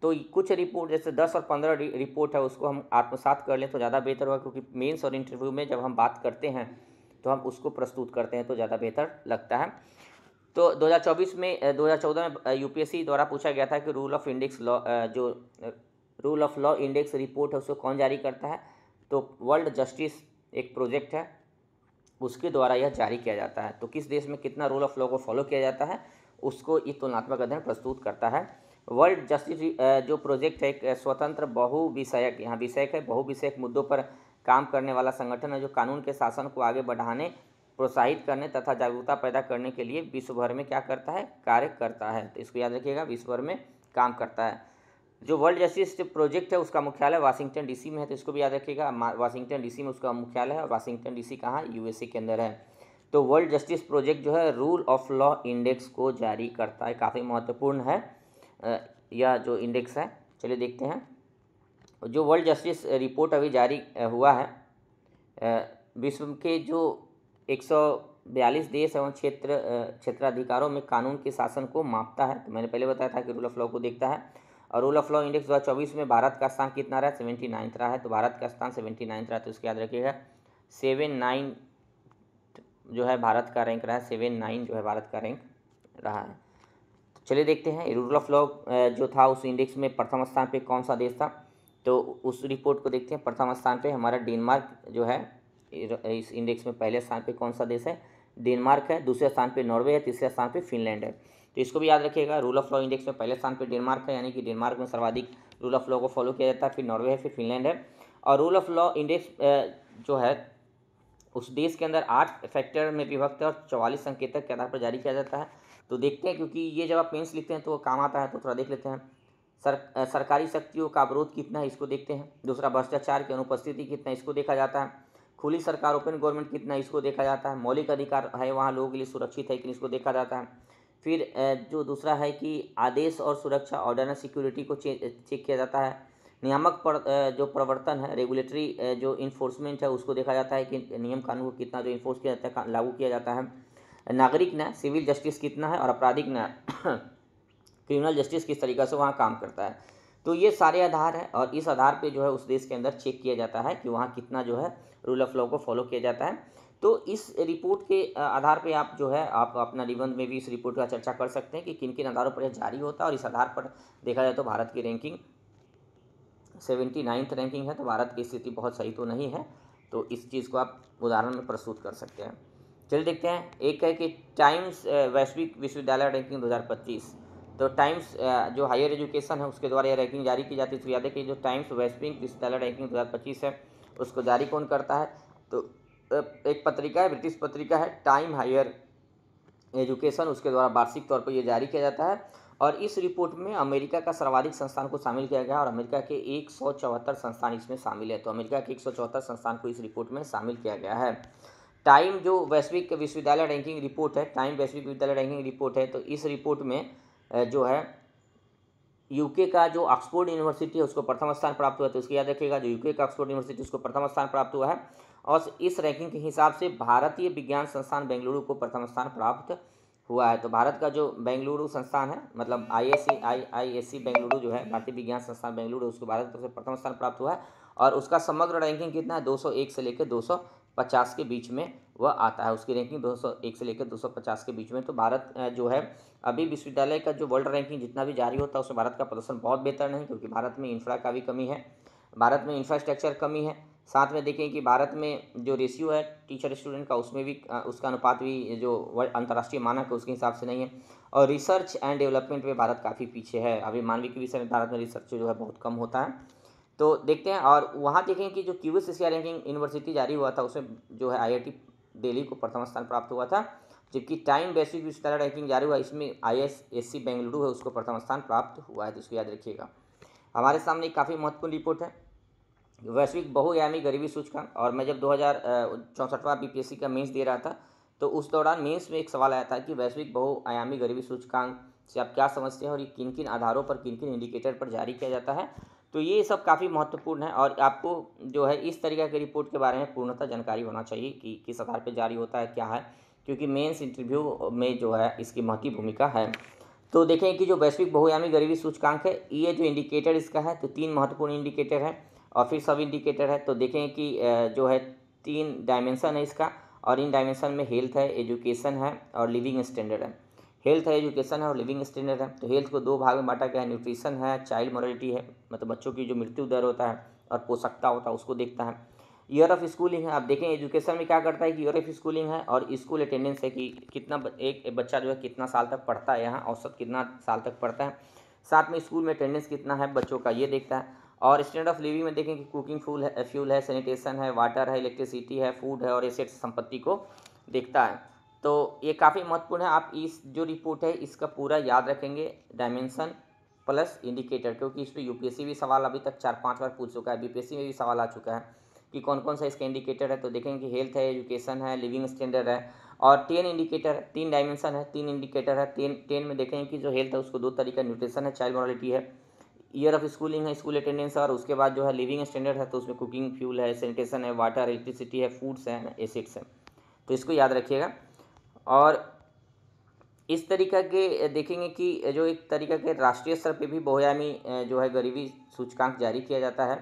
तो कुछ रिपोर्ट जैसे 10 और 15 रिपोर्ट है उसको हम आत्मसात कर लें तो ज़्यादा बेहतर होगा। क्योंकि मेंस और इंटरव्यू में जब हम बात करते हैं तो हम उसको प्रस्तुत करते हैं तो ज़्यादा बेहतर लगता है। तो 2014 में यूपीएससी द्वारा पूछा गया था कि रूल ऑफ इंडेक्स लॉ जो rule of law index report है उसको कौन जारी करता है। तो वर्ल्ड जस्टिस एक प्रोजेक्ट है, उसके द्वारा यह जारी किया जाता है। तो किस देश में कितना रूल ऑफ लॉ को फॉलो किया जाता है उसको ये तुलनात्मक अध्ययन प्रस्तुत करता है। वर्ल्ड जस्टिस जो प्रोजेक्ट है एक स्वतंत्र बहुविषयक, यहाँ विषयक है, बहुविषयक मुद्दों पर काम करने वाला संगठन है जो कानून के शासन को आगे बढ़ाने, प्रोत्साहित करने तथा जागरूकता पैदा करने के लिए विश्व भर में क्या करता है, कार्य करता है। तो इसको याद रखिएगा, विश्व भर में काम करता है। जो वर्ल्ड जस्टिस प्रोजेक्ट है उसका मुख्यालय वाशिंगटन डीसी में है, तो इसको भी याद रखिएगा। वाशिंगटन डीसी में उसका मुख्यालय है और वाशिंगटन डीसी कहाँ, यूएसए के अंदर है। तो वर्ल्ड जस्टिस प्रोजेक्ट जो है रूल ऑफ लॉ इंडेक्स को जारी करता है, काफ़ी महत्वपूर्ण है यह जो इंडेक्स है। चलिए देखते हैं। जो वर्ल्ड जस्टिस रिपोर्ट अभी जारी हुआ है, विश्व के जो 142 देश एवं क्षेत्राधिकारों में कानून के शासन को मापता है। तो मैंने पहले बताया था कि रूल ऑफ लॉ को देखता है। और रूल ऑफ लॉ इंडेक्स 2024 में भारत का स्थान कितना रहा है, 79 रहा है। तो भारत का स्थान 79 रहा है, तो इसको याद रखिएगा। 79 जो है भारत का रैंक रहा है, 79 जो है भारत का रैंक रहा है। तो चलिए देखते हैं रूल ऑफ लॉ जो था उस इंडेक्स में प्रथम स्थान पे कौन सा देश था। तो उस रिपोर्ट को देखते हैं। प्रथम स्थान पे हमारा डेनमार्क जो है, इस इंडेक्स में पहले स्थान पे कौन सा देश है, डेनमार्क है। दूसरे स्थान पे नॉर्वे है। तीसरे स्थान पे फिनलैंड है। तो इसको भी याद रखिएगा। रूल ऑफ लॉ इंडेक्स में पहले स्थान पे डेनमार्क है, यानी कि डेनमार्क में सर्वाधिक रूल ऑफ लॉ को फॉलो किया जाता है। फिर नॉर्वे है, फिर फिनलैंड है। और रूल ऑफ लॉ इंडेक्स जो है उस देश के अंदर 8 फैक्टर में विभक्त है और 44 संकेतक के आधार पर जारी किया जाता है। तो देखते हैं, क्योंकि ये जब आप मेंस लिखते हैं तो काम आता है, तो थोड़ा देख लेते हैं। सरकारी शक्तियों का अवरोध कितना है, इसको देखते हैं। दूसरा, भ्रष्टाचार की अनुपस्थिति कितना है, इसको देखा जाता है। खुली सरकार, ओपन गवर्नमेंट कितना है, इसको देखा जाता है। मौलिक अधिकार है वहाँ लोगों के लिए सुरक्षित है कि इसको देखा जाता है। फिर जो दूसरा है कि आदेश और सुरक्षा, ऑर्डर एंड सिक्योरिटी को चेक किया जाता है। नियामक जो प्रवर्तन है, रेगुलेटरी जो इन्फोर्समेंट है, उसको देखा जाता है कि नियम कानून को कितना जो इन्फोर्स किया जाता है, लागू किया जाता है। नागरिक न्याय, सिविल जस्टिस कितना है, और आपराधिक न्याय क्रिमिनल जस्टिस किस तरीक़े से वहाँ काम करता है। तो ये सारे आधार हैं और इस आधार पे जो है उस देश के अंदर चेक किया जाता है कि वहाँ कितना जो है रूल ऑफ लॉ को फॉलो किया जाता है। तो इस रिपोर्ट के आधार पे आप जो है आप अपना निबंध में भी इस रिपोर्ट का चर्चा कर सकते हैं कि किन किन आधारों पर यह जारी होता है। और इस आधार पर देखा जाए तो भारत की रैंकिंग 79th रैंकिंग है, तो भारत की स्थिति बहुत सही तो नहीं है। तो इस चीज़ को आप उदाहरण में प्रस्तुत कर सकते हैं। चलिए देखते हैं। एक है कि टाइम्स वैश्विक विश्वविद्यालय रैंकिंग 2025। तो टाइम्स जो हायर एजुकेशन है उसके द्वारा यह रैंकिंग जारी की जाती है। तो याद है कि जो टाइम्स वैश्विक विश्वविद्यालय रैंकिंग 2025 है उसको जारी कौन करता है, तो एक पत्रिका है, ब्रिटिश पत्रिका है टाइम हायर एजुकेशन, उसके द्वारा वार्षिक तौर पर यह जारी किया जाता है। और इस रिपोर्ट में अमेरिका का सर्वाधिक संस्थान को शामिल किया गया और अमेरिका के 174 संस्थान इसमें शामिल है। तो अमेरिका के 174 संस्थान को इस रिपोर्ट में शामिल किया गया है। टाइम जो वैश्विक विश्वविद्यालय रैंकिंग रिपोर्ट है, टाइम वैश्विक विश्वविद्यालय रैंकिंग रिपोर्ट है, तो इस रिपोर्ट में जो है यूके का जो ऑक्सफोर्ड यूनिवर्सिटी है उसको प्रथम स्थान प्राप्त हुआ है। तो इसको याद रखिएगा, जो यूके का ऑक्सफोर्ड यूनिवर्सिटी उसको प्रथम स्थान प्राप्त हुआ है। और इस रैंकिंग के हिसाब से भारतीय विज्ञान संस्थान बेंगलुरु को प्रथम स्थान प्राप्त हुआ है। तो भारत का जो बेंगलुरु संस्थान है, मतलब आईएससी बेंगलुरु जो है, भारतीय विज्ञान संस्थान बेंगलुरु, उसको भारत की तरफ से प्रथम स्थान प्राप्त हुआ है। और उसका समग्र रैंकिंग कितना है, 201 से लेकर 250 के बीच में वह आता है। उसकी रैंकिंग 201 से लेकर 250 के बीच में। तो भारत जो है अभी विश्वविद्यालय का जो वर्ल्ड रैंकिंग जितना भी जारी होता है उसमें भारत का प्रदर्शन बहुत बेहतर नहीं, क्योंकि भारत में इंफ्रा का भी कमी है, भारत में इंफ्रास्ट्रक्चर कमी है। साथ में देखें कि भारत में जो रेशियो है टीचर स्टूडेंट का, उसमें भी उसका अनुपात भी जो अंतर्राष्ट्रीय मानक है उसके हिसाब से नहीं है। और रिसर्च एंड डेवलपमेंट में भारत काफ़ी पीछे है। अभी मानविक विषय में भारत में रिसर्च जो है बहुत कम होता है। तो देखते हैं। और वहाँ देखें कि जो QS रैंकिंग यूनिवर्सिटी जारी हुआ था उसमें जो है IIT दिल्ली को प्रथम स्थान प्राप्त हुआ था। जबकि टाइम वैश्विक विश्वविद्यालय रैंकिंग जारी हुआ, इसमें ISSC बेंगलुरु है उसको प्रथम स्थान प्राप्त हुआ है। तो इसको याद रखिएगा। हमारे सामने एक काफ़ी महत्वपूर्ण रिपोर्ट है, वैश्विक बहुआयामी गरीबी सूचकांक। और मैं जब 2064वां BPSC का मेंस दे रहा था तो उस दौरान मेंस में एक सवाल आया था कि वैश्विक बहुआयामी गरीबी सूचकांक से आप क्या समझते हैं और ये किन किन आधारों पर, किन किन इंडिकेटर पर जारी किया जाता है। तो ये सब काफ़ी महत्वपूर्ण है और आपको जो है इस तरीके की रिपोर्ट के बारे में पूर्णतः जानकारी होना चाहिए कि किस आधार पर जारी होता है, क्या है, क्योंकि मेंस इंटरव्यू में जो है इसकी महती भूमिका है। तो देखें कि जो वैश्विक बहुआयामी गरीबी सूचकांक है, ये जो इंडिकेटर इसका है, तो 3 महत्वपूर्ण इंडिकेटर है और फिर सब इंडिकेटर है। तो देखें कि जो है 3 डायमेंशन है इसका, और इन डायमेंशन में हेल्थ है, एजुकेशन है और लिविंग स्टैंडर्ड है। हेल्थ है, एजुकेशन है और लिविंग स्टैंडर्ड है। तो हेल्थ को 2 भाग में बांटा गया है, न्यूट्रिशन है, चाइल्ड मॉर्टलिटी है, मतलब बच्चों की जो मृत्यु दर होता है और पोषकता होता है उसको देखता है। ईयर ऑफ स्कूलिंग है। आप देखें एजुकेशन में क्या करता है कि ईयर ऑफ स्कूलिंग है, और स्कूल अटेंडेंस है कि कितना एक बच्चा जो है कितना साल तक पढ़ता है, यहाँ औसत कितना साल तक पढ़ता है। साथ में स्कूल में अटेंडेंस कितना है बच्चों का, ये देखता है। और स्टैंडर्ड ऑफ लिविंग में देखें कि कुकिंग फ्यूल है, सैनिटेशन है, वाटर है, इलेक्ट्रिसिटी है, फूड है और एसेट्स संपत्ति को देखता है। तो ये काफ़ी महत्वपूर्ण है। आप इस जो रिपोर्ट है इसका पूरा याद रखेंगे, डायमेंशन प्लस इंडिकेटर, क्योंकि इस पर यूपीएससी भी सवाल अभी तक 4-5 बार पूछ चुका है, बीपीएससी में भी सवाल आ चुका है कि कौन कौन सा इसका इंडिकेटर है। तो देखेंगे कि हेल्थ है, एजुकेशन है, लिविंग स्टैंडर्ड है, और 10 इंडिकेटर है, 3 डायमेंशन है, 3 इंडिकेटर है। 10 में देखेंगे कि जो हेल्थ है उसको 2 तरीका, न्यूट्रिशन है, चाइल्ड मॉर्टलिटी है, ईयर ऑफ स्कूलिंग है, स्कूल अटेंडेंस है, और उसके बाद जो है लिविंग स्टैंडर्ड है, तो उसमें कुकिंग फ्यूल है, सैनिटेशन है, वाटर, इलेक्ट्रिसिटी है, फूड्स हैं, एसिड्स हैं। तो इसको याद रखिएगा। और इस तरीका के देखेंगे कि जो एक तरीका के राष्ट्रीय स्तर पे भी बहुआयामी जो है गरीबी सूचकांक जारी किया जाता है।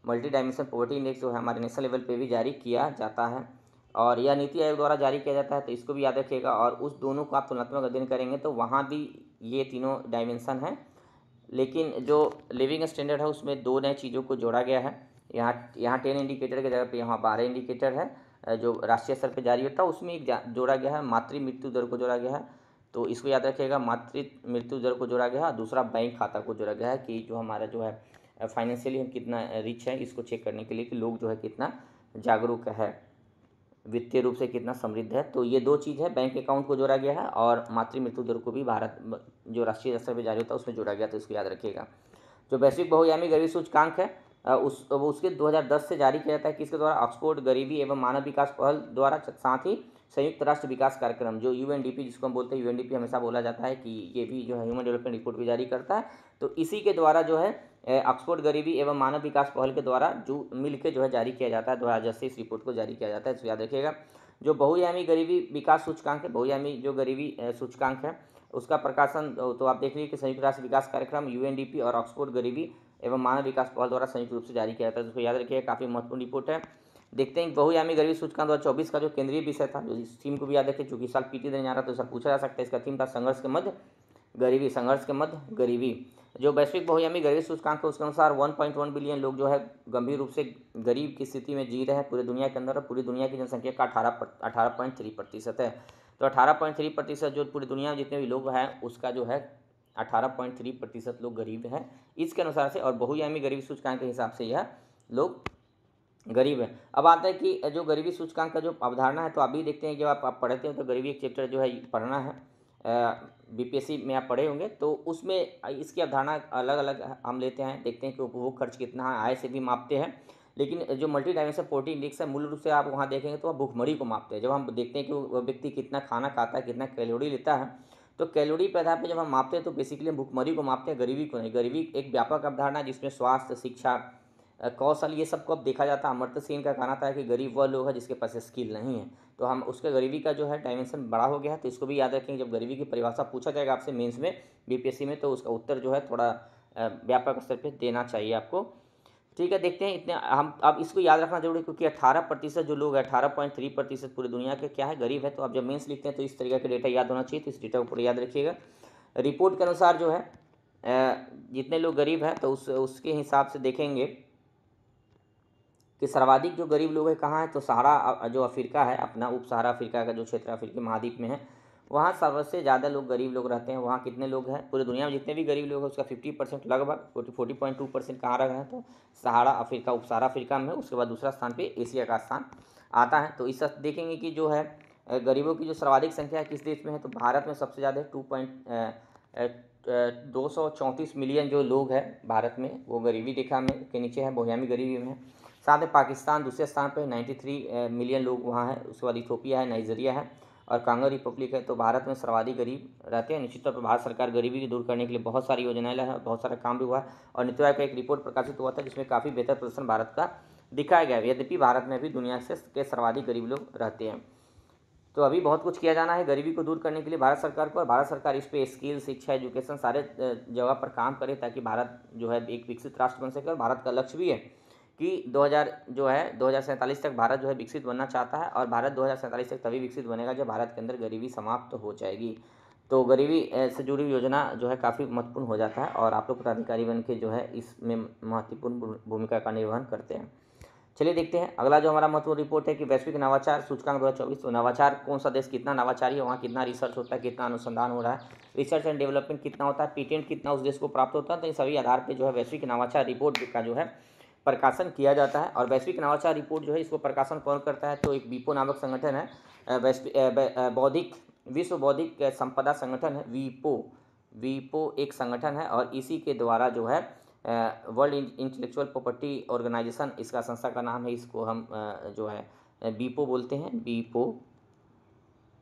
मल्टी डायमेंशन पॉवर्टी इंडेक्स जो है हमारे नेशनल लेवल पे भी जारी किया जाता है, और यह नीति आयोग द्वारा जारी किया जाता है, तो इसको भी याद रखिएगा। और उस दोनों को आप तुलनात्मक अध्ययन करेंगे तो वहाँ भी ये तीनों डायमेंशन हैं, लेकिन जो लिविंग स्टैंडर्ड है उसमें 2 नए चीज़ों को जोड़ा गया है। यहाँ 10 इंडिकेटर की जगह पे यहाँ 12 इंडिकेटर है जो राष्ट्रीय स्तर पर जारी होता है। उसमें एक जोड़ा गया है, मातृ मृत्यु दर को जोड़ा गया है, तो इसको याद रखिएगा, मातृ मृत्यु दर को जोड़ा गया है। दूसरा बैंक खाता को जोड़ा गया है कि जो हमारा जो है फाइनेंशियली हम कितना रिच है, इसको चेक करने के लिए कि लोग जो है कितना जागरूक है, वित्तीय रूप से कितना समृद्ध है। तो ये 2 चीज़ है, बैंक अकाउंट को जोड़ा गया है और मातृ मृत्यु दर को भी भारत जो राष्ट्रीय स्तर पर जारी होता है उसमें जोड़ा गया, तो इसको याद रखिएगा। जो वैश्विक बहुआयामी गरीबी सूचकांक है उसके 2010 से जारी किया जाता है, किसके द्वारा, ऑक्सफोर्ड गरीबी एवं मानव विकास पहल द्वारा, साथ ही संयुक्त राष्ट्र विकास कार्यक्रम जो यूएनडीपी जिसको हम बोलते हैं, यूएनडीपी हमेशा बोला जाता है कि ये भी जो है ह्यूमन डेवलपमेंट रिपोर्ट भी जारी करता है। तो इसी के द्वारा जो है ऑक्सफोर्ड गरीबी एवं मानव विकास पहल के द्वारा जो मिल के जो है जारी किया जाता है, 2010 से इस रिपोर्ट को जारी किया जाता है, इसको याद रखिएगा। जो बहुआयामी गरीबी विकास सूचकांक है, बहुआयामी जो गरीबी सूचकांक है उसका प्रकाशन तो आप देख लीजिए कि संयुक्त राष्ट्र विकास कार्यक्रम, यूएनडीपी और ऑक्सफोर्ड गरीबी एवं मानव विकास पहल द्वारा संयुक्त रूप से जारी किया जाता है, इसको याद रखिएगा, काफ़ी महत्वपूर्ण रिपोर्ट है। देखते हैं बहुआयामी गरीबी सूचकांक 2024 का जो केंद्रीय विषय था, जो इस थीम को भी याद रखिए, चूंकि इस साल पीटी देने जा रहा था तो सर पूछा जा सकता है। इसका थीम था संघर्ष के मध्य गरीबी, संघर्ष के मध्य गरीबी। जो वैश्विक बहुआयामी गरीबी सूचकांक है उसके अनुसार 1.1 बिलियन लोग जो है गंभीर रूप से गरीब की स्थिति में जी रहे हैं पूरे दुनिया के अंदर, और पूरी दुनिया की जनसंख्या का 18.3% है। तो 18.3% जो पूरी दुनिया में जितने भी लोग हैं उसका जो है 18.3% लोग गरीब हैं इसके अनुसार से, और बहुआयामी गरीबी सूचकांक के हिसाब से यह लोग गरीब है। अब आता है कि जो गरीबी सूचकांक का जो अवधारणा है, तो आप भी देखते हैं जब आप पढ़ते हो तो गरीबी एक चैप्टर जो है पढ़ना है, बीपीएससी में आप पढ़े होंगे, तो उसमें इसकी अवधारणा अलग अलग हम लेते हैं, देखते हैं कि उपभोग खर्च कितना है, आय से भी मापते हैं। लेकिन जो मल्टी डायमेंशन पॉवर्टी इंडेक्स है मूल रूप से आप वहाँ देखेंगे तो भूखमरी को मापते हैं। जब हम देखते हैं कि वो व्यक्ति कितना खाना खाता है, कितना कैलोरी लेता है, तो कैलोरी के आधार पर जब हम मापते हैं तो बेसिकली हम भूखमरी को मापते हैं, गरीबी को नहीं। गरीबी एक व्यापक अवधारणा है जिसमें स्वास्थ्य, शिक्षा, कौशल ये सब को अब देखा जाता है। अमर्त्य सेन का कहना था कि गरीब वह लोग हैं जिसके पास स्किल नहीं है, तो हम उसके गरीबी का जो है डायमेंशन बड़ा हो गया है, तो इसको भी याद रखेंगे। जब गरीबी की परिभाषा पूछा जाएगा आपसे मेंस में, बीपीएससी में, तो उसका उत्तर जो है थोड़ा व्यापक स्तर पे देना चाहिए आपको। ठीक है, देखते हैं इतने हम अब इसको याद रखना जरूरी है, क्योंकि 18% जो लोग हैं, 18.3% पूरी दुनिया के क्या है, गरीब है। तो आप जब मेंस लिखते हैं तो इस तरीके का डेटा याद होना चाहिए, तो इस डेटा को पूरा याद रखिएगा। रिपोर्ट के अनुसार जो है जितने लोग गरीब हैं तो उसके हिसाब से देखेंगे कि सर्वाधिक जो गरीब लोग हैं कहाँ है, तो सहारा जो अफ्रीका है, अपना उप सहारा अफ्रीका का जो क्षेत्र अफ्रीकी महाद्वीप में है, वहाँ सबसे ज़्यादा लोग गरीब लोग रहते हैं। वहाँ कितने लोग हैं, पूरी दुनिया में जितने भी गरीब लोग हैं उसका 50% लगभग 40.2% कहाँ रह हैं, तो सहारा अफ्रीका, उप सहारा अफ्रीका में है। उसके बाद दूसरा स्थान पे एशिया का स्थान आता है। तो इस देखेंगे कि जो है गरीबों की जो सर्वाधिक संख्या किस देश में है, तो भारत में सबसे ज़्यादा 234 मिलियन जो लोग हैं भारत में, वो गरीबी रेखा में के नीचे है, बहुआयामी गरीबी में है। साथ में पाकिस्तान दूसरे स्थान पर 93 मिलियन लोग वहाँ हैं। उसके बाद इथोपिया है, नाइजीरिया है और कांगो रिपब्लिक है। तो भारत में सर्वाधिक गरीब रहते हैं। निश्चित तौर पर भारत सरकार गरीबी को दूर करने के लिए बहुत सारी योजनाएं लाई है, बहुत सारा काम भी हुआ है, और नीति आयोग का एक रिपोर्ट प्रकाशित हुआ था जिसमें काफ़ी बेहतर प्रदर्शन भारत का दिखाया गया है। यद्यपि भारत में भी दुनिया से के सर्वाधिक गरीब लोग रहते हैं। तो अभी बहुत कुछ किया जाना है गरीबी को दूर करने के लिए भारत सरकार को, और भारत सरकार इस पे स्किल, शिक्षा, एजुकेशन सारे जगह पर काम करे ताकि भारत जो है एक विकसित राष्ट्र बन सके। और भारत का लक्ष्य भी है कि 2047 तक भारत जो है विकसित बनना चाहता है, और भारत 2047 तक तभी विकसित बनेगा जब भारत के अंदर गरीबी समाप्त हो जाएगी। तो गरीबी से जुड़ी हुई योजना जो है काफ़ी महत्वपूर्ण हो जाता है, और आप लोग पदाधिकारी बन के जो है इसमें महत्वपूर्ण भूमिका का निर्वहन करते हैं। चलिए देखते हैं अगला जो हमारा महत्वपूर्ण रिपोर्ट है कि वैश्विक नवाचार सूचकांक 2024। तो नवाचार कौन सा देश कितना नवाचारी है, वहाँ कितना रिसर्च होता है, कितना अनुसंधान हो रहा है, रिसर्च एंड डेवलपमेंट कितना होता है, पेटेंट कितना उस देश को प्राप्त होता है। तो इन सभी आधार पर जो है वैश्विक नवाचार रिपोर्ट का जो है प्रकाशन किया जाता है। और वैश्विक नवाचार रिपोर्ट जो है इसको प्रकाशन कौन करता है, तो एक वीपो नामक संगठन है, विश्व बौद्धिक संपदा संगठन है वीपो, वीपो एक संगठन है और इसी के द्वारा जो है वर्ल्ड इंटेलेक्चुअल प्रॉपर्टी ऑर्गेनाइजेशन इसका संस्था का नाम है, इसको हम जो है वीपो बोलते हैं, वीपो।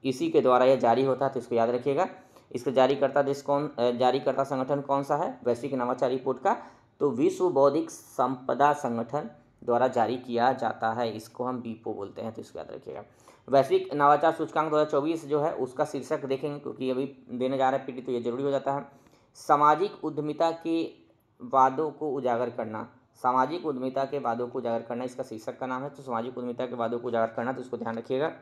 इसी के द्वारा यह जारी होता है, तो इसको याद रखिएगा। इसका जारीकर्ता देश कौन, जारीकर्ता संगठन कौन सा है वैश्विक नवाचार रिपोर्ट का? तो विश्व बौद्धिक संपदा संगठन द्वारा जारी किया जाता है, इसको हम वीपो बोलते हैं, तो इसको याद रखिएगा। वैश्विक नवाचार सूचकांक 2024 जो है उसका शीर्षक देखेंगे, क्योंकि अभी देने जा रहे हैं पीटी, तो ये जरूरी हो जाता है। सामाजिक उद्यमिता के वादों को उजागर करना, सामाजिक उद्यमिता के वादों को उजागर करना इसका शीर्षक का नाम है। तो सामाजिक उद्यमिता के वादों को उजागर करना, तो इसको ध्यान रखिएगा।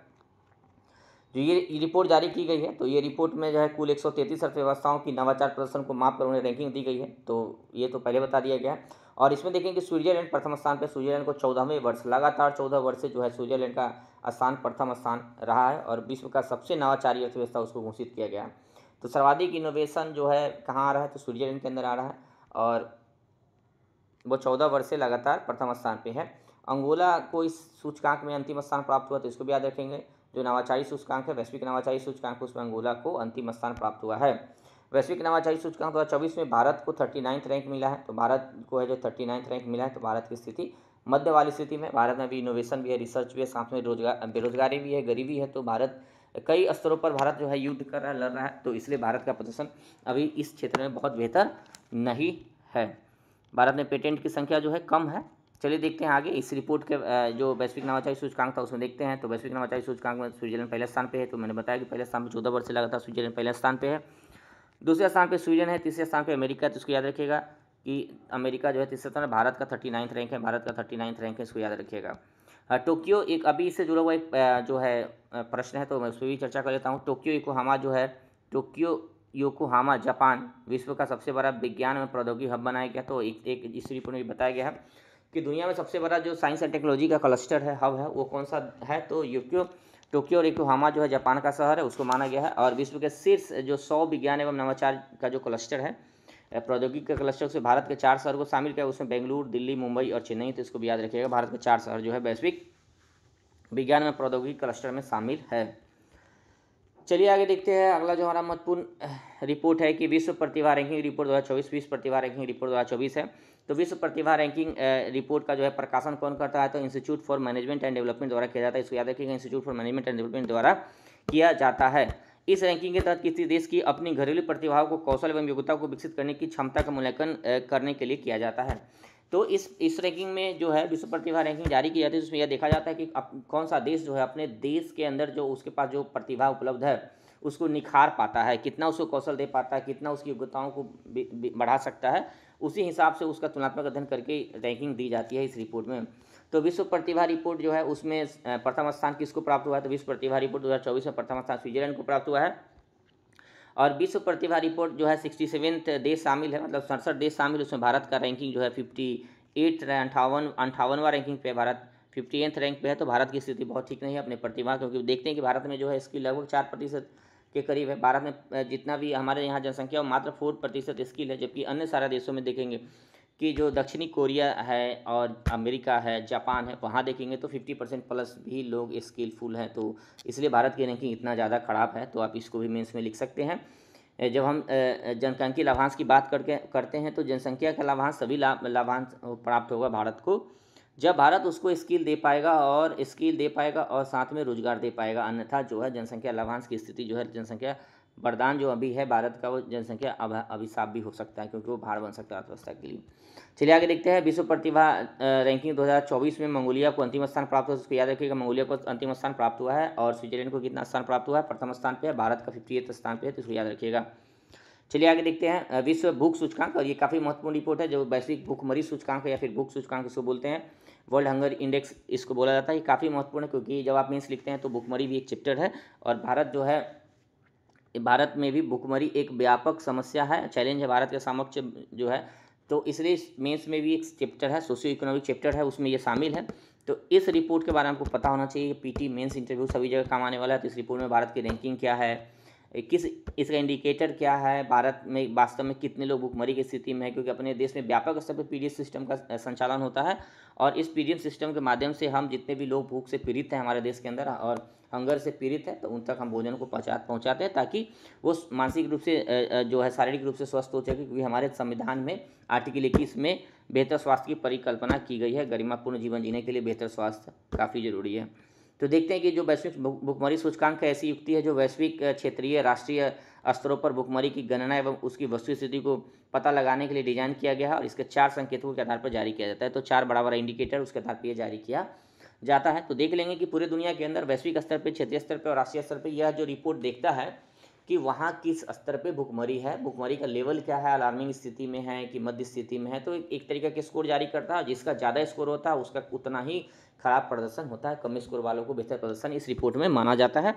जो ये रिपोर्ट जारी की गई है, तो ये रिपोर्ट में जो है कुल 133 अर्थव्यवस्थाओं की नवाचार प्रदर्शन को माप कर उन्हें रैंकिंग दी गई है, तो ये तो पहले बता दिया गया है। और इसमें देखेंगे कि स्विट्जरलैंड प्रथम स्थान पर, स्विट्जरलैंड को 14वें वर्ष, लगातार 14 वर्ष से जो है स्विट्जरलैंड का स्थान प्रथम स्थान रहा है और विश्व का सबसे नवाचारी अर्थव्यवस्था उसको घोषित किया गया है। तो सर्वाधिक इनोवेशन जो है कहाँ आ रहा है, तो स्विट्जरलैंड के अंदर आ रहा है और वो 14 वर्ष से लगातार प्रथम स्थान पे है। अंगोला को इस सूचकांक में अंतिम स्थान प्राप्त हुआ, तो इसको भी याद रखेंगे। जो नवाचारी सूचकांक है, वैश्विक नवाचारी सूचकांक, उसमें अंगोला को अंतिम स्थान प्राप्त हुआ है। वैश्विक नवाचारी सूचकांक 2024 में भारत को 39 रैंक मिला है, तो भारत को है जो 39 रैंक मिला है। तो भारत की स्थिति मध्य वाली स्थिति में, भारत में भी इनोवेशन भी है, रिसर्च भी है, साथ में बेरोजगारी भी है, गरीबी है। तो भारत कई स्तरों पर भारत जो है युद्ध कर रहा है, लड़ रहा है, तो इसलिए भारत का प्रदर्शन अभी इस क्षेत्र में बहुत बेहतर नहीं है। भारत में पेटेंट की संख्या जो है कम है। चलिए देखते हैं आगे इस रिपोर्ट के जो वैश्विक नवाचारी सूचकांक था उसमें देखते हैं। तो वैश्विक नवाचारी सूचकांक में स्विट्जरलैंड पहले स्थान पे है, तो मैंने बताया कि पहले स्थान पर 14 वर्ष से लगातार स्विट्जरलैंड पहले स्थान पे है। दूसरे स्थान पे स्वीडन है, तीसरे स्थान पे अमेरिका, तो इसको याद रखिएगा कि अमेरिका जो है तीसरे स्थान, भारत का 39 रैंक है, भारत का 39 रैंक है, इसको याद रखिएगा। टोक्यो एक अभी इससे जुड़ा हुआ एक जो है प्रश्न है, तो मैं उस पर भी चर्चा कर लेता हूँ। टोक्यो योकोहामा जो है, टोक्यो योकोहामा जापान विश्व का सबसे बड़ा विज्ञान में प्रौद्योगिकी हब बनाया गया। तो एक इस रिपोर्ट में बताया गया है कि दुनिया में सबसे बड़ा जो साइंस एंड टेक्नोलॉजी का क्लस्टर है, हब है, वो कौन सा है? तो टोक्यो और योकोहामा जो है जापान का शहर है, उसको माना गया है। और विश्व के शीर्ष जो 100 विज्ञान एवं नवाचार का जो क्लस्टर है, प्रौद्योगिकी का क्लस्टर, से भारत के 4 शहर को शामिल किया, उसमें बेंगलुरु, दिल्ली, मुंबई और चेन्नई। तो इसको भी याद रखिएगा, भारत के 4 शहर जो है वैश्विक विज्ञान में प्रौद्योगिकी क्लस्टर में शामिल है। चलिए आगे देखते हैं। अगला जो हमारा महत्वपूर्ण रिपोर्ट है कि विश्व प्रतिभा रैंकिंग रिपोर्ट 2024, विश्व प्रतिभा रैंकिंग रिपोर्ट 2024 है। तो विश्व प्रतिभा रैंकिंग रिपोर्ट का जो है प्रकाशन कौन करता है? तो institute for management and development द्वारा किया जाता है, इसको याद रखिएगा, institute for management and development द्वारा किया जाता है। इस रैंकिंग के तहत किसी देश की अपनी घरेलू प्रतिभाओं को, कौशल एवं योग्यता को विकसित करने की क्षमता का मूल्यांकन करने के लिए किया जाता है। तो इस रैंकिंग में जो है विश्व प्रतिभा रैंकिंग जारी की जाती है, उसमें यह देखा जाता है कि कौन सा देश जो है अपने देश के अंदर जो उसके पास जो प्रतिभा उपलब्ध है उसको निखार पाता है, कितना उसको कौशल दे पाता है, कितना उसकी योग्यताओं को बढ़ा सकता है, उसी हिसाब से उसका तुलनात्मक अध्ययन करके रैंकिंग दी जाती है इस रिपोर्ट में। तो विश्व प्रतिभा रिपोर्ट जो है उसमें प्रथम स्थान किसको प्राप्त हुआ है? तो विश्व प्रतिभा रिपोर्ट 2024 में प्रथम स्थान स्विट्जरलैंड को प्राप्त हुआ है। और विश्व प्रतिभा रिपोर्ट जो है 67 देश शामिल है, मतलब 67 देश शामिल, उसमें भारत का रैंकिंग जो है 58वां रैंकिंग पे, भारत 58th रैंक पे है। तो भारत की स्थिति बहुत ठीक नहीं है अपने प्रतिभा, क्योंकि देखते हैं कि भारत में जो है इसकी लगभग 4% के करीब है। भारत में जितना भी हमारे यहाँ जनसंख्या वो मात्र 4% स्किल है, जबकि अन्य सारे देशों में देखेंगे कि जो दक्षिणी कोरिया है और अमेरिका है, जापान है, वहाँ देखेंगे तो 50% प्लस भी लोग स्किलफुल हैं। तो इसलिए भारत की रैंकिंग इतना ज़्यादा ख़राब है। तो आप इसको भी मेंस में लिख सकते हैं। जब हम जनसांख्यिकीय लाभांश की बात करते हैं, तो जनसंख्या का लाभांश सभी लाभांश प्राप्त होगा भारत को जब भारत उसको स्किल दे पाएगा और साथ में रोजगार दे पाएगा। अन्यथा जो है जनसंख्या लाभांश की स्थिति जो है, जनसंख्या वरदान जो अभी है भारत का, वो जनसंख्या अभिशाप भी हो सकता है, क्योंकि वो भार बन सकता है अर्थव्यवस्था के लिए। चलिए आगे देखते हैं। विश्व प्रतिभा रैंकिंग 2024 में मंगोलिया को अंतिम स्थान प्राप्त हुआ, उसको याद रखिएगा, मंगोलिया को अंतिम स्थान प्राप्त हुआ है। और स्विट्जरलैंड को कितना स्थान प्राप्त हुआ है? प्रथम स्थान पे है। भारत का 58 स्थान पे है, तो इसको याद रखिएगा। चलिए आगे देखते हैं। विश्व भूख सूचकांक, और ये काफ़ी महत्वपूर्ण रिपोर्ट है, जो वैश्विक भूखमरी सूचकांक है या फिर भूख सूचकांक इसको बोलते हैं, वर्ल्ड हंगर इंडेक्स इसको बोला जाता है। ये काफ़ी महत्वपूर्ण है, क्योंकि जब आप मीन्स लिखते हैं तो भूखमरी भी एक चैप्टर है, और भारत जो है, भारत में भी भूखमरी एक व्यापक समस्या है, चैलेंज है भारत के समक्ष जो है। तो इसलिए मेंस में भी एक चैप्टर है, सोशियो इकोनॉमिक चैप्टर है, उसमें ये शामिल है। तो इस रिपोर्ट के बारे में आपको पता होना चाहिए। पीटी मेंस इंटरव्यू सभी जगह काम आने वाला है। तो इस रिपोर्ट में भारत की रैंकिंग क्या है, किस इसका इंडिकेटर क्या है, भारत में वास्तव में कितने लोग भुखमरी की स्थिति में है, क्योंकि अपने देश में व्यापक स्तर पर पीडीएस सिस्टम का संचालन होता है और इस पीडीएस सिस्टम के माध्यम से हम जितने भी लोग भूख से पीड़ित हैं हमारे देश के अंदर और हंगर से पीड़ित है तो उन तक हम भोजन को पहुँचाते हैं ताकि वो मानसिक रूप से जो है शारीरिक रूप से स्वस्थ हो सके, क्योंकि हमारे संविधान में आर्टिकल 21 में बेहतर स्वास्थ्य की परिकल्पना की गई है। गरिमापूर्ण जीवन जीने के लिए बेहतर स्वास्थ्य काफ़ी जरूरी है। तो देखते हैं कि जो वैश्विक भुखमरी सूचकांक है ऐसी युक्ति है जो वैश्विक, क्षेत्रीय, राष्ट्रीय स्तरों पर भुखमरी की गणना एवं उसकी वस्तुस्थिति स्थिति को पता लगाने के लिए डिजाइन किया गया है और इसके 4 संकेतकों के आधार पर जारी किया जाता है। तो 4 बड़ा बड़ा इंडिकेटर उसके आधार पर यह जारी किया जाता है। तो देख लेंगे कि पूरे दुनिया के अंदर वैश्विक स्तर पर, क्षेत्रीय स्तर पर और राष्ट्रीय स्तर पर यह जो रिपोर्ट देखता है कि वहाँ किस स्तर पे भुखमरी है, भुखमरी का लेवल क्या है, अलार्मिंग स्थिति में है कि मध्य स्थिति में है। तो एक तरीके के स्कोर जारी करता है। जिसका ज़्यादा स्कोर होता है उसका उतना ही खराब प्रदर्शन होता है, कम स्कोर वालों को बेहतर प्रदर्शन इस रिपोर्ट में माना जाता है।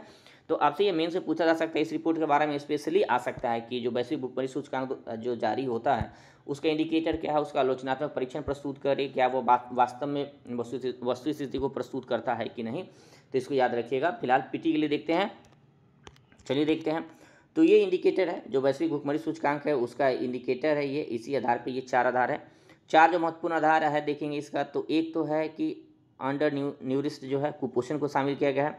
तो आपसे ये मेन से पूछा जा सकता है इस रिपोर्ट के बारे में स्पेशली आ सकता है कि जो वैश्विक भुखमरी सूचकांक जो जारी होता है उसका इंडिकेटर क्या है, उसका आलोचनात्मक परीक्षण प्रस्तुत करे, क्या वो वास्तव में वस्तु स्थिति को प्रस्तुत करता है कि नहीं। तो इसको याद रखिएगा। फिलहाल पीटी के लिए देखते हैं, चलिए देखते हैं। तो ये इंडिकेटर है जो वैश्विक भुखमरी सूचकांक है उसका इंडिकेटर है ये। इसी आधार पे ये 4 आधार है, 4 जो महत्वपूर्ण आधार है देखेंगे इसका। तो एक तो है कि अंडर न्यूरिस्ट जो है, कुपोषण को शामिल किया गया है,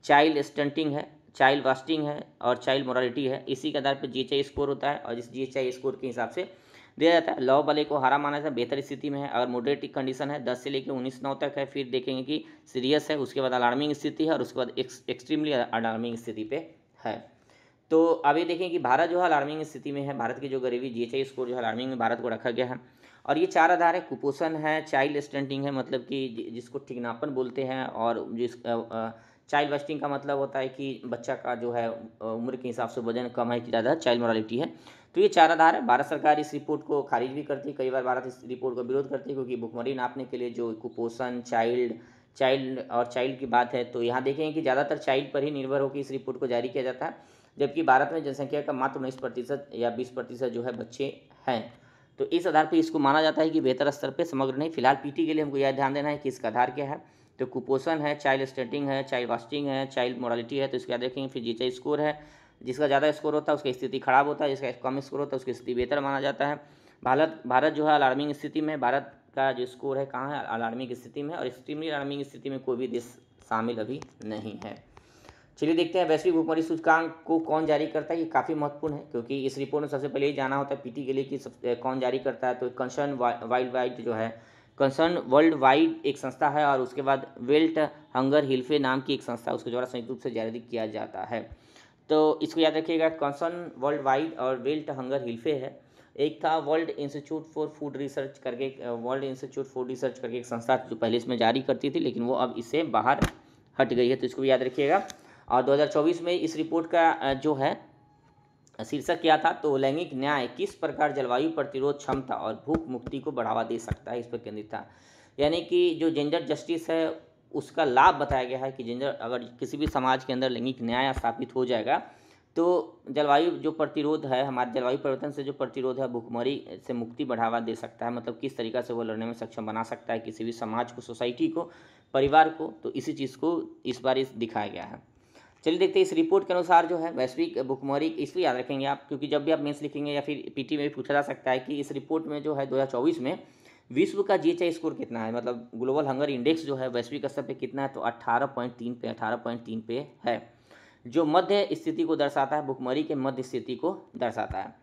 चाइल्ड स्टंटिंग है, चाइल्ड वास्टिंग है और चाइल्ड मोरालिटी है। इसी के आधार पर जीएचआई स्कोर होता है और इस जीएचआई स्कोर के हिसाब से दिया जाता है। लव वाले को हरा माना जाता है, बेहतर स्थिति में है। अगर मॉडरेट कंडीशन है 10 से लेकर 19/9 तक है, फिर देखेंगे कि सीरियस है, उसके बाद अलार्मिंग स्थिति है और उसके बाद एक्सट्रीमली अलार्मिंग स्थिति पे है। तो अभी देखें कि भारत जो है अलार्मिंग स्थिति में है। भारत की जो गरीबी जीएचआई स्कोर जो है अलार्मिंग में भारत को रखा गया है। और ये 4 आधार है, कुपोषण है, चाइल्ड स्टंटिंग है मतलब कि जिसको ठिगनापन बोलते हैं, और चाइल्ड वास्टिंग का मतलब होता है कि बच्चा का जो है उम्र के हिसाब से वजन कम है कि ज़्यादा, चाइल्ड मोरालिटी है। तो ये 4 आधार है। भारत सरकार इस रिपोर्ट को खारिज भी करती है, कई बार भारत इस रिपोर्ट का विरोध करती है, क्योंकि भुखमरी नापने के लिए जो कुपोषण, चाइल्ड की बात है तो यहाँ देखेंगे कि ज़्यादातर चाइल्ड पर ही निर्भर होकर इस रिपोर्ट को जारी किया जाता है, जबकि भारत में जनसंख्या का मात्र 19% या 20% जो है बच्चे हैं। तो इस आधार पर इसको माना जाता है कि बेहतर स्तर पर, समग्र नहीं। फिलहाल पीटी के लिए हमको यह ध्यान देना है कि इसका आधार क्या है। तो कुपोषण है, चाइल्ड स्टंटिंग है, चाइल्ड वास्टिंग है, चाइल्ड मोरालिटी है। तो इसके बाद देखेंगे फिर जीएचआई स्कोर है। जिसका ज़्यादा स्कोर होता है उसकी स्थिति खराब होता है, जिसका कम स्कोर होता है उसकी स्थिति बेहतर माना जाता है। भारत जो है अलार्मिंग स्थिति में, भारत का जो स्कोर है कहाँ है, अलार्मिंग स्थिति में, और एक्सट्रीमली अलार्मिंग स्थिति में कोई भी देश शामिल अभी नहीं है। चलिए देखते हैं वैश्विक भुखमरी सूचकांक को कौन जारी करता है। ये काफ़ी महत्वपूर्ण है क्योंकि इस रिपोर्ट में सबसे पहले ही जाना होता है पीटी के लिए कि कौन जारी करता है। तो कंसर्न वर्ल्ड वाइड एक संस्था है और उसके बाद वेल्ट हंगर हिल्फे नाम की एक संस्था, उसके द्वारा संयुक्त रूप से जारी किया जाता है। तो इसको याद रखिएगा, कंसर्न वर्ल्ड वाइड और वेल्ट हंगर हिल्फे है। एक था world institute for food research करके एक संस्था जो पहले इसमें जारी करती थी, लेकिन वो अब इससे बाहर हट गई है। तो इसको भी याद रखिएगा। और 2024 में इस रिपोर्ट का जो है शीर्षक क्या था, तो लैंगिक न्याय किस प्रकार जलवायु प्रतिरोध क्षमता और भूख मुक्ति को बढ़ावा दे सकता है, इस पर केंद्रित था। यानी कि जो जेंडर जस्टिस है उसका लाभ बताया गया है कि जेंडर, अगर किसी भी समाज के अंदर लैंगिक न्याय स्थापित हो जाएगा तो जलवायु जो प्रतिरोध है, हमारे जलवायु परिवर्तन से जो प्रतिरोध है, भुखमरी से मुक्ति बढ़ावा दे सकता है। मतलब किस तरीक़ा से वो लड़ने में सक्षम बना सकता है किसी भी समाज को, सोसाइटी को, परिवार को। तो इसी चीज़ को इस बार दिखाया गया है। चलिए देखते हैं इस रिपोर्ट के अनुसार जो है वैश्विक भुखमरी, इसलिए याद रखेंगे आप क्योंकि जब भी आप मेंस लिखेंगे या फिर पीटी में भी पूछा जा सकता है कि इस रिपोर्ट में जो है 2024 में विश्व का जीएचआई स्कोर कितना है, मतलब ग्लोबल हंगर इंडेक्स जो है वैश्विक स्तर पे कितना है, तो 18.3 पे है, जो मध्य स्थिति को दर्शाता है, भुखमरी के मध्य स्थिति को दर्शाता है।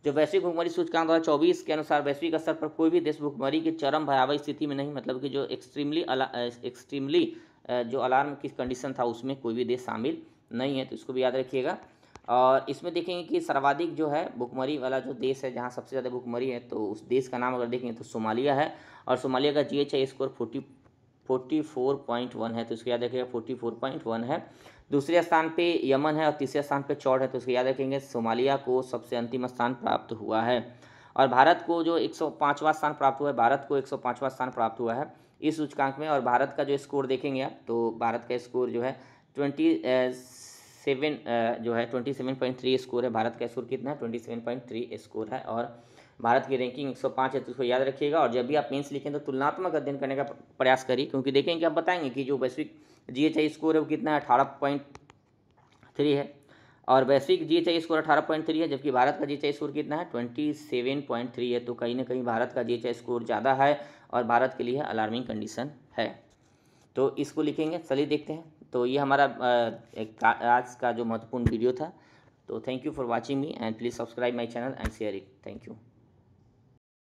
जो वैश्विक भुखमरी सूचकांक 2024 के अनुसार वैश्विक स्तर पर कोई भी देश भुखमरी की चरम भयावह स्थिति में नहीं, मतलब कि जो एक्सट्रीमली जो अलार्म की कंडीशन था उसमें कोई भी देश शामिल नहीं है। तो इसको भी याद रखिएगा। और इसमें देखेंगे कि सर्वाधिक जो है भुखमरी वाला जो देश है, जहाँ सबसे ज़्यादा भुखमरी है, तो उस देश का नाम अगर देखेंगे तो सोमालिया है। और सोमालिया का जीएचआई स्कोर 44.1 है। तो इसको याद रखिएगा, 44.1 है। दूसरे स्थान पे यमन है और तीसरे स्थान पे चौड़ है। तो इसको याद रखेंगे, सोमालिया को सबसे अंतिम स्थान प्राप्त हुआ है। और भारत को जो 105वां स्थान प्राप्त हुआ है, भारत को 105वां स्थान प्राप्त हुआ है इस सूचकांक में। और भारत का जो स्कोर देखेंगे आप, तो भारत का स्कोर जो है 27.3 स्कोर है। भारत का स्कोर कितना है, 27.3 स्कोर है। और भारत की रैंकिंग 105 है। तो उसको याद रखिएगा। और जब भी आप मेंस लिखें तो तुलनात्मक अध्ययन करने का प्रयास करिए, क्योंकि देखेंगे कि आप बताएंगे कि जो वैश्विक जीएचआई स्कोर है वो कितना है, 18.3 है। और वैश्विक GHI स्कोर 18.3 है, जबकि भारत का GHI स्कोर कितना है 27.3 है। तो कहीं ना कहीं भारत का GHI स्कोर ज़्यादा है और भारत के लिए अलार्मिंग कंडीशन है, तो इसको लिखेंगे। चलिए देखते हैं। तो ये हमारा आज का जो महत्वपूर्ण वीडियो था। तो thank you for watching me and please subscribe my channel and share it. Thank you.